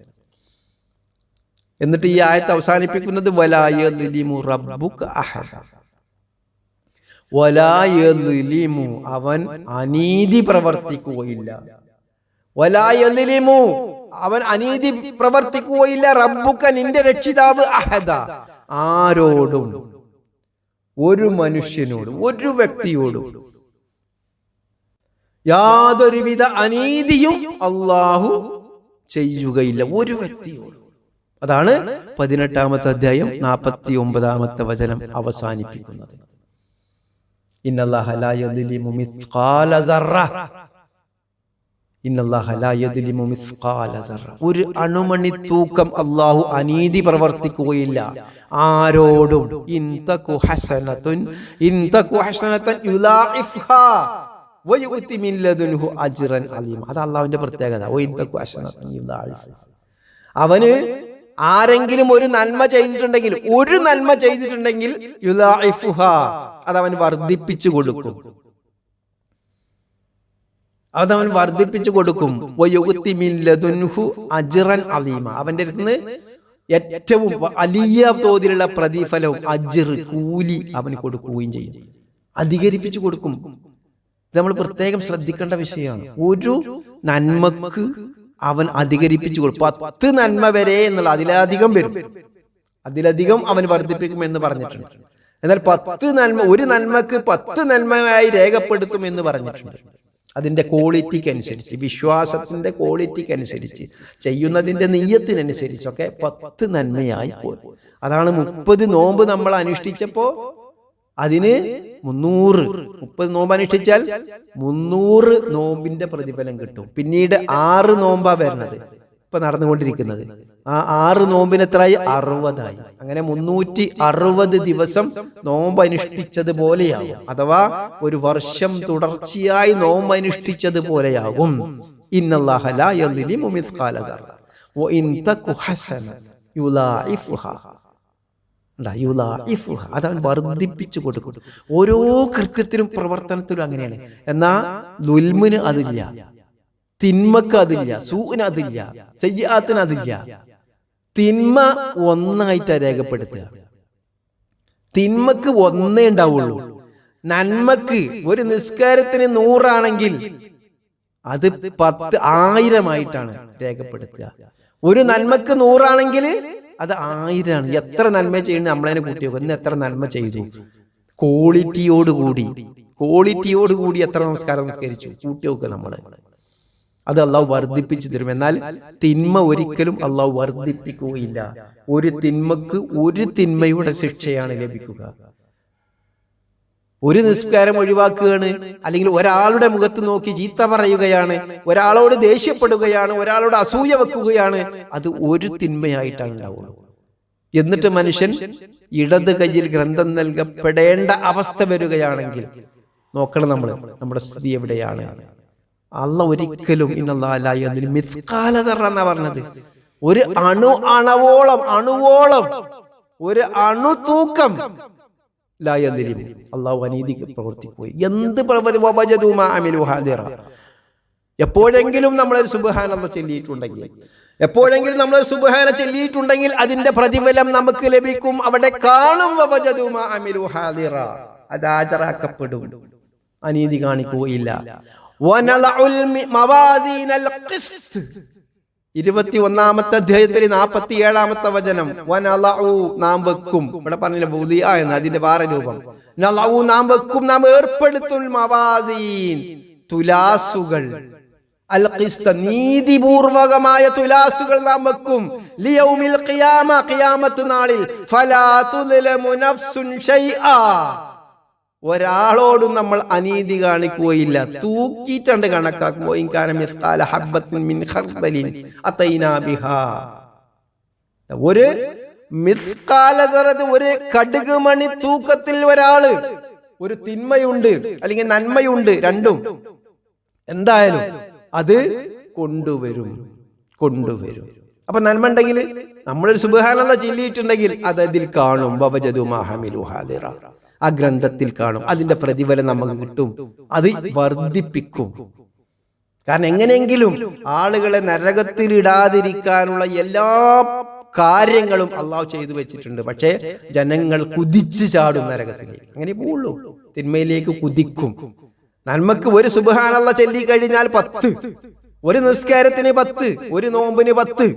എന്നിട്ട് ഈ ആയത്ത് അവസാനിപ്പിക്കുന്നത് വലാ യദ്ലിമു റബ്ബുക അഹദ, വലാ യദ്ലിമു, അവൻ അനീതി പ്രവർത്തിക്കുകയില്ല. വലാ യദ്ലിമു, അവൻ അനീതി പ്രവർത്തിക്കുകയില്ല. റബ്ബുക, നിന്റെ രക്ഷിതാവ്, അഹദ, ആരോടും, ഒരു മനുഷ്യനോടും, ഒരു വ്യക്തിയോടും യാതൊരുവിധ അനീതിയും അല്ലാഹു ചെയ്യുകയില്ല, ഒരു വ്യക്തിയോടും. അതാണ് 18-ാമത്തെ അധ്യായം 49-ാമത്തെ വചനം അവസാനിപ്പിക്കുന്നത്. ഇന്നല്ലാഹ ലാ യദ്ലിമു മിസ്ഖാല സറ, ഇന്നല്ലാഹ ലാ യദ്ലിമു മിസ്ഖാല സറ, ഒരു അണുമണി തൂക്കം അല്ലാഹു അനീതി പ്രവർത്തിക്കുകയില്ല ആരോടും. ഇൻ തകു ഹസനതുൻ യുളാഇഫ്ഹാ വയുതി മിൻ ലദുൻഹു അജ്റൻ അലീം. അത് അല്ലാഹുവിന്റെ പ്രത്യേകത. ഇൻ തകു ഹസനതുൻ യുളാഇഫ്, അവന് ആരെങ്കിലും ഒരു നന്മ ചെയ്തിട്ടുണ്ടെങ്കിൽ, ഒരു നന്മ ചെയ്തിട്ടുണ്ടെങ്കിൽ യുളാഇഫുഹാ, അതവൻ വർദ്ധിപ്പിച്ചു കൊടുക്കും, അതവൻ വർദ്ധിപ്പിച്ചു കൊടുക്കും. വയുതി മിൻ ലദുൻഹു അജ്റൻ അലീമ, അവന്റെ അടുത്ത് ഏറ്റവും വലിയ തോതിലുള്ള പ്രതിഫലവും അജ്ർ, കൂലി അവന് കൊടുക്കുകയും ചെയ്യും, അധികരിപ്പിച്ചു കൊടുക്കും. ഇത് നമ്മൾ പ്രത്യേകം ശ്രദ്ധിക്കേണ്ട വിഷയമാണ്. ഒരു നന്മക്ക് അവൻ അധികരിപ്പിച്ചു കൊടുക്കും. 10 നന്മ വരെ എന്നുള്ള, അതിലധികം വരും, അതിലധികം അവൻ വർദ്ധിപ്പിക്കും എന്ന് പറഞ്ഞിട്ടുണ്ട്. എന്നാൽ 10 നന്മ, ഒരു നന്മക്ക് 10 നന്മയായി രേഖപ്പെടുത്തും എന്ന് പറഞ്ഞിട്ടുണ്ട്. അതിന്റെ ക്വാളിറ്റിക്ക് അനുസരിച്ച്, വിശ്വാസത്തിന്റെ ക്വാളിറ്റിക്ക് അനുസരിച്ച്, ചെയ്യുന്നതിന്റെ നിയ്യത്തിനനുസരിച്ചൊക്കെ 10 നന്മയായി പോരും. അതാണ് 30 നോമ്പ് നമ്മൾ അനുഷ്ഠിച്ചപ്പോ അതിന് 30 നോമ്പ് അനുഷ്ഠിച്ചാൽ 300 നോമ്പിന്റെ പ്രതിഫലം കിട്ടും. പിന്നീട് 6 നോമ്പാ വരുന്നത്, ഇപ്പൊ നടന്നുകൊണ്ടിരിക്കുന്നത്. ആ 6 നോമ്പിന് എത്രയായി? 60ആയി. അങ്ങനെ 360 ദിവസം നോമ്പ് അനുഷ്ഠിച്ചത് പോലെയാകും. അഥവാ ഒരു വർഷം തുടർച്ചയായി നോമ്പ് അനുഷ്ഠിച്ചത് പോലെയാകും. ഇന്നല്ലാഹ ലാ യദ്ലിമു മിസ്ഖാല ദർറ വഇൻ തകു ഹസന യുളാഇഫുഹാ. അതവൻ വർദ്ധിപ്പിച്ചു കൊടുക്കും. ഓരോ കൃത്യത്തിലും പ്രവർത്തനത്തിലും അങ്ങനെയാണ്. എന്നാ ദുൽമിന് അതില്ല, തിന്മക്ക് അതില്ല, സൂന് അതില്ല, സയ്യിആത്തിന് അതില്ല. തിന്മ ഒന്നായിട്ടാ രേഖപ്പെടുത്തുക. തിന്മക്ക് ഒന്നേ ഉണ്ടാവുള്ളൂ. നന്മക്ക് ഒരു നിസ്കാരത്തിന് 100 ആണെങ്കിൽ അത് 10,000 രേഖപ്പെടുത്തുക. ഒരു നന്മക്ക് 100 ആണെങ്കിൽ അത് 1000 ആണ്. എത്ര നന്മ ചെയ്യുന്നത് നമ്മളതിനെ കൂട്ടി നോക്കും. ഇന്ന് എത്ര നന്മ ചെയ്തു? ക്വാളിറ്റിയോടുകൂടി എത്ര നമസ്കരിച്ചു കൂട്ടി നോക്കുക നമ്മൾ. അത് അള്ളാഹു വർദ്ധിപ്പിച്ചു തരും. എന്നാൽ തിന്മ ഒരിക്കലും അള്ളാഹു വർദ്ധിപ്പിക്കുകയില്ല. ഒരു തിന്മക്ക് ഒരു തിന്മയുടെ ശിക്ഷയാണ് ലഭിക്കുക. ഒരു നിസ്കാരം ഒഴിവാക്കുകയാണ്, അല്ലെങ്കിൽ ഒരാളുടെ മുഖത്ത് നോക്കി ചീത്ത പറയുകയാണ്, ഒരാളോട് ദേഷ്യപ്പെടുകയാണ്, ഒരാളോട് അസൂയ വെക്കുകയാണ്, അത് ഒരു തിന്മയായിട്ടാണ് ഉണ്ടാവുള്ളൂ. എന്നിട്ട് മനുഷ്യൻ ഇടത് കയ്യിൽ ഗ്രന്ഥം നൽകപ്പെടേണ്ട അവസ്ഥ വരികയാണെങ്കിൽ നോക്കണം നമ്മുടെ സ്ഥിതി എവിടെയാണ്. അള്ളാഹ് ഒരിക്കലും മിസ്ഖാല ദർറ എന്നാ പറഞ്ഞത്. ഒരു അണുവോളം ഒരു അണു തൂക്കം അള്ളാഹു അനീതിക്ക് പ്രവർത്തിക്കുകയും എന്ത് എപ്പോഴെങ്കിലും നമ്മളൊരു സുബ്ഹാനല്ലാഹ് ചൊല്ലിയിട്ടുണ്ടെങ്കിൽ അതിന്റെ പ്രതിഫലം നമുക്ക് ലഭിക്കും. അവിടെ കാണും. അത് ഹാജരാക്കപ്പെടും, അനീതി കാണിക്കുകയില്ല. 21-ാമത്തെ അധ്യായത്തിൽ 47-ാമത്തെ വചനം. നാം വെക്കും. ഇവിടെ പറഞ്ഞില്ല ബുദിഅ എന്ന്, അതിന്റെ വേറെ രൂപം. നാം വെക്കും, നാം ഏർപ്പെടുത്തും മവാദീൻ, തുലാസുകൾ, അൽ ഖിസ്ത, നീതിപൂർവകമായ തുലാസുകൾ നാം വെക്കും. ലിയൗമിൽ ഖിയാമ, ഖിയാമത്ത് നാളിൽ. ഫലാ തുദ്ലമു നഫ്സുൻ ശൈആ, ഒരാളോടും നമ്മൾ അനീതി കാണിക്കുകയില്ല. തൂക്കിയിട്ടുണ്ട് കണക്കാക്കുമ്പോൾ ഒരു ഒരു കടുക് മണി തൂക്കത്തിൽ ഒരാള് ഒരു തിന്മയുണ്ട് അല്ലെങ്കിൽ നന്മയുണ്ട്, രണ്ടും എന്തായാലും അത് കൊണ്ടുവരും. അപ്പൊ നന്മ ഉണ്ടെങ്കിൽ, നമ്മളൊരു സുബ്ഹാനല്ലാഹ് ചൊല്ലിയിട്ടുണ്ടെങ്കിൽ അത് അതിൽ കാണും. വവജദു മാ ഹമിലു ഹാദിറ, ആ ഗ്രന്ഥത്തിൽ കാണും. അതിന്റെ പ്രതിഫലം നമുക്ക് കിട്ടും. അത് വർദ്ധിപ്പിക്കും. കാരണം എങ്ങനെയെങ്കിലും ആളുകളെ നരകത്തിലിടാതിരിക്കാനുള്ള എല്ലാ കാര്യങ്ങളും അള്ളാഹു ചെയ്തു വെച്ചിട്ടുണ്ട്. പക്ഷേ ജനങ്ങൾ കുതിച്ചു ചാടും നരകത്തിലേക്ക്. അങ്ങനെ പോവുള്ളൂ, തിന്മയിലേക്ക് കുതിക്കും. നന്മക്ക് ഒരു സുബ്ഹാനല്ലാഹ് ചൊല്ലി കഴിഞ്ഞാൽ 10, ഒരു നിസ്കാരത്തിന് 10, ഒരു നോമ്പിന് 10.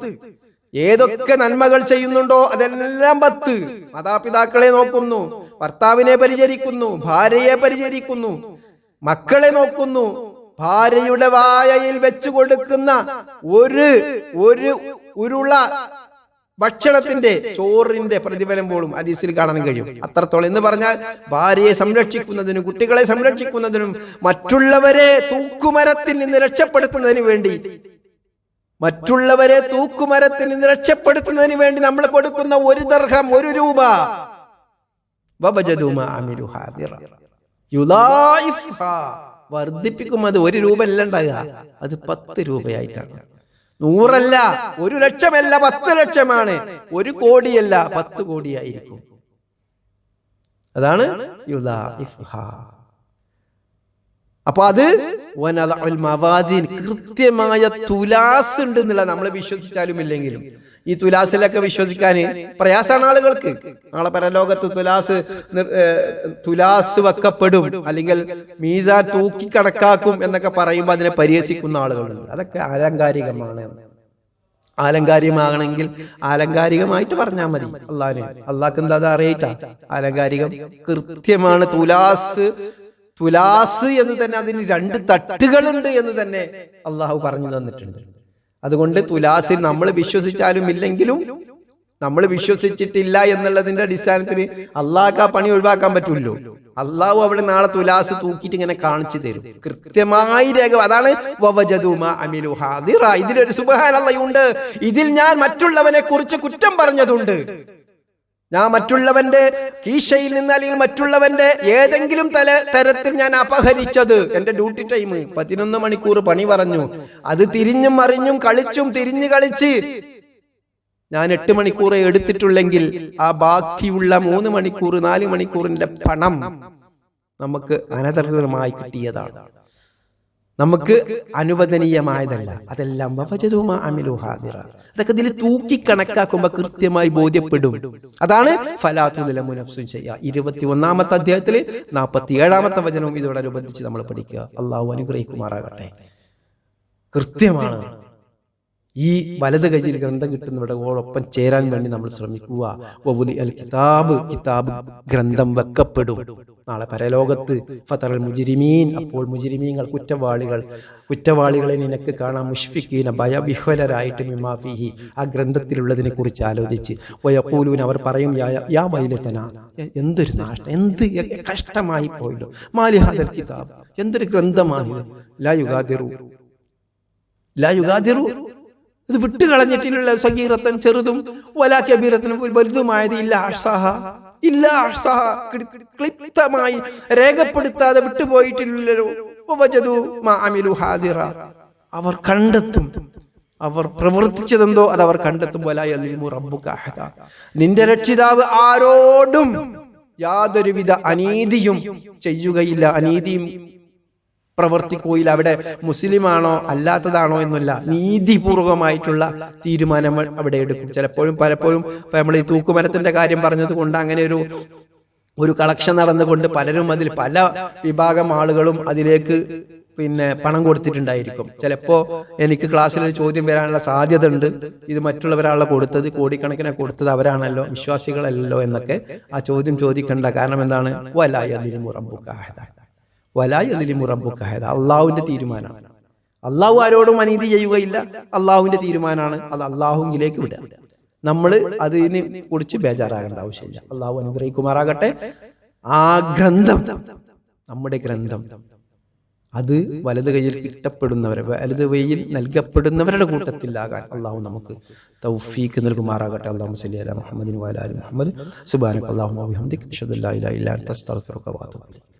ഏതൊക്കെ നന്മകൾ ചെയ്യുന്നുണ്ടോ അതെല്ലാം 10. മാതാപിതാക്കളെ നോക്കുന്നു, ഭർത്താവിനെ പരിചരിക്കുന്നു, ഭാര്യയെ പരിചരിക്കുന്നു, മക്കളെ നോക്കുന്നു, ഭാര്യയുടെ വായയിൽ വെച്ചു കൊടുക്കുന്ന ഒരു ഉരുള ഭക്ഷണത്തിന്റെ ചോറിന്റെ പ്രതിഫലം പോലും ഹദീസിൽ കാണാൻ കഴിയും. അത്രത്തോളം എന്ന് പറഞ്ഞാൽ ഭാര്യയെ സംരക്ഷിക്കുന്നതിനും കുട്ടികളെ സംരക്ഷിക്കുന്നതിനും മറ്റുള്ളവരെ തൂക്കുമരത്തിൽ നിന്ന് രക്ഷപ്പെടുത്തുന്നതിന് വേണ്ടി നമ്മൾ കൊടുക്കുന്ന 1 ദിർഹം, 1 രൂപ, വർദ്ധിപ്പിക്കും. അത് 1 രൂപ അല്ല ഉണ്ടാകുക, അത് 10 രൂപയായിട്ടാണ്. 100 അല്ല, 1 ലക്ഷമല്ല, 10 ലക്ഷമാണ്. 1 കോടിയല്ല, 10 കോടിയായിരിക്കും. അതാണ് അപ്പൊ അത് കൃത്യമായ തുലാസ് ഉണ്ട് എന്നുള്ള നമ്മൾ വിശ്വസിച്ചാലും ഇല്ലെങ്കിലും. ഈ തുലാസിലൊക്കെ വിശ്വസിക്കാൻ പ്രയാസമാണ് ആളുകൾക്ക്. നാളെ പരലോകത്ത് തുലാസ് വെക്കപ്പെടും, അല്ലെങ്കിൽ മീസാൻ തൂക്കി കണക്കാക്കും എന്നൊക്കെ പറയുമ്പോൾ അതിനെ പരിഹസിക്കുന്ന ആളുകളുണ്ട്. അതൊക്കെ ആലങ്കാരികമാണ്. ആലങ്കാരികമാകണമെങ്കിൽ ആലങ്കാരികമായിട്ട് പറഞ്ഞാൽ മതി. അള്ളാഹ്ക്ക് എന്താ അത് അറിയിട്ടാ? ആലങ്കാരികം കൃത്യമാണ്. തുലാസ് എന്ന് തന്നെ അതിന് 2 തട്ടുകളുണ്ട് എന്ന് തന്നെ അള്ളാഹു പറഞ്ഞു തന്നിട്ടുണ്ട്. അതുകൊണ്ട് തുലാസിൽ നമ്മൾ വിശ്വസിച്ചാലും ഇല്ലെങ്കിലും, നമ്മൾ വിശ്വസിച്ചിട്ടില്ല എന്നുള്ളതിന്റെ അടിസ്ഥാനത്തിൽ അള്ളാഹ്ക്ക് ആ പണി ഒഴിവാക്കാൻ പറ്റുമല്ലോ. അള്ളാഹു അവിടെ നാളെ തുലാസ് തൂക്കിയിട്ട് ഇങ്ങനെ കാണിച്ചു തരും, കൃത്യമായി രേഖ. അതാണ് ഇതിലൊരു സുബ്ഹാനല്ലാഹ് ഉണ്ട്, ഇതിൽ ഞാൻ മറ്റുള്ളവനെ കുറിച്ച് കുറ്റം പറഞ്ഞതുണ്ട്, ഞാൻ മറ്റുള്ളവന്റെ കീശയിൽ നിന്ന് അല്ലെങ്കിൽ മറ്റുള്ളവന്റെ ഏതെങ്കിലും തരത്തിൽ ഞാൻ അപഹരിച്ചത്. എന്റെ ഡ്യൂട്ടി ടൈം 11 മണിക്കൂർ പണി പറഞ്ഞു, അത് തിരിഞ്ഞും മറിഞ്ഞും കളിച്ചും തിരിഞ്ഞു കളിച്ച് ഞാൻ 8 മണിക്കൂറേ എടുത്തിട്ടുള്ളെങ്കിൽ ആ ബാക്കിയുള്ള 3 മണിക്കൂർ 4 മണിക്കൂറിന്റെ പണം നമുക്ക് അനധികൃതമായി കിട്ടിയതാണ്, നമുക്ക് അനുവദനീയമായതല്ല. അതെല്ലാം അതൊക്കെ ഇതിൽ തൂക്കി കണക്കാക്കുമ്പോ കൃത്യമായി ബോധ്യപ്പെടും. അതാണ് ചെയ്യുക. 21-ാമത്തെ അധ്യായത്തില് 47-ാമത്തെ വചനവും ഇതോടനുബന്ധിച്ച് നമ്മൾ പഠിക്കുക. അള്ളാഹു അനുഗ്രഹിക്കുമാറാകട്ടെ. കൃത്യമാണ്. ഈ വലത് കയ്യിൽ ഗ്രന്ഥം കിട്ടുന്നവരോടൊപ്പം ചേരാൻ വേണ്ടി നമ്മൾ ശ്രമിക്കുക. കിതാബ് ഗ്രന്ഥം വെക്കപ്പെടും നാളെ പരലോകത്ത്. ഫതറൽ മുജ്രിമീൻ, അപ്പോൾ മുജ്രിമീങ്ങൾ കുറ്റവാളികളെ നിനക്ക് കാണാം. മുഷ്ഫിഖീന, ഭയവിഹ്വലരായിട്ട് മിമാ ഫീഹി, ആ ഗ്രന്ഥത്തിലുള്ളതിനെ കുറിച്ച് ആലോചിച്ച്. വയഖൂലൂന, അവർ പറയും, യാ വൈലതന, എന്തൊരു നാശം, എന്ത് കഷ്ടമായി പോയല്ലോ. മാലി ഹാദൽ കിതാബ്, എന്തൊരു ഗ്രന്ഥമാണിത്. ലാ യുഗാദിറു, ഇത് വിട്ടുകളഞ്ഞിട്ടുള്ള സഗീറത്തൻ, ചെറുതും വലാ കബീറത്തൻ, വലുതുമായത് ക്ലിപ്തമായി രേഖപ്പെടുത്താതെ വിട്ടുപോയിട്ടില്ലല്ലോ. അവർ കണ്ടെത്തും, അവർ പ്രവർത്തിച്ചതെന്തോ അത് അവർ കണ്ടെത്തും. നിന്റെ രക്ഷിതാവ് ആരോടും യാതൊരുവിധ അനീതിയും ചെയ്യുകയില്ല, അനീതിയും പ്രവർത്തിക്കുകയില്ല. അവിടെ മുസ്ലിമാണോ അല്ലാത്തതാണോ എന്നല്ല, നീതിപൂർവമായിട്ടുള്ള തീരുമാനങ്ങൾ അവിടെ എടുക്കും. പലപ്പോഴും നമ്മൾ ഈ തൂക്കുമരത്തിന്റെ കാര്യം പറഞ്ഞത് കൊണ്ട് അങ്ങനെ ഒരു കളക്ഷൻ നടന്നുകൊണ്ട് പലരും അതിൽ പല വിഭാഗം ആളുകളും അതിലേക്ക് പണം കൊടുത്തിട്ടുണ്ടായിരിക്കും. ചിലപ്പോൾ എനിക്ക് ക്ലാസ്സിൽ ഒരു ചോദ്യം വരാനുള്ള സാധ്യത ഉണ്ട്, ഇത് മറ്റുള്ളവരാണല്ലോ കൊടുത്തത്, കോടിക്കണക്കിനെ കൊടുത്തത് അവരാണല്ലോ, വിശ്വാസികളല്ലല്ലോ എന്നൊക്കെ ആ ചോദ്യം ചോദിക്കേണ്ട. കാരണം എന്താണ്? അള്ളാഹുവിന്റെ തീരുമാനമാണ്. അള്ളാഹു ആരോടും അനീതി ചെയ്യുകയില്ല, അള്ളാഹുവിന്റെ തീരുമാനമാണ്. അത് അള്ളാഹുവിലേക്ക് വിടുക. നമ്മൾ അതിനെ കുറിച്ച് ബേജാറാകേണ്ട ആവശ്യമില്ല. അള്ളാഹു അനുഗ്രഹിക്കുമാറാകട്ടെ. ആ ഗ്രന്ഥം, നമ്മുടെ ഗ്രന്ഥം, അത് വലത് കൈയിൽ കിട്ടപ്പെടുന്നവരെ, വലത് കൈയിൽ നൽകപ്പെടുന്നവരുടെ കൂട്ടത്തിലാകാൻ അള്ളാഹു നമുക്ക് തൗഫീഖ് നൽകുമാറാകട്ടെ. അല്ലാഹുമ്മ സ്വല്ലി അലാ മുഹമ്മദിൻ വഅലാ ആലി മുഹമ്മദ്. സുബ്ഹാനക അല്ലാഹുമ്മ വബിഹംദിക അശ്ഹദു അല്ലാ ഇലാഹ ഇല്ലാ അൻത അസ്തഗ്ഫിറുക വഅതൂബു ഇലൈക്.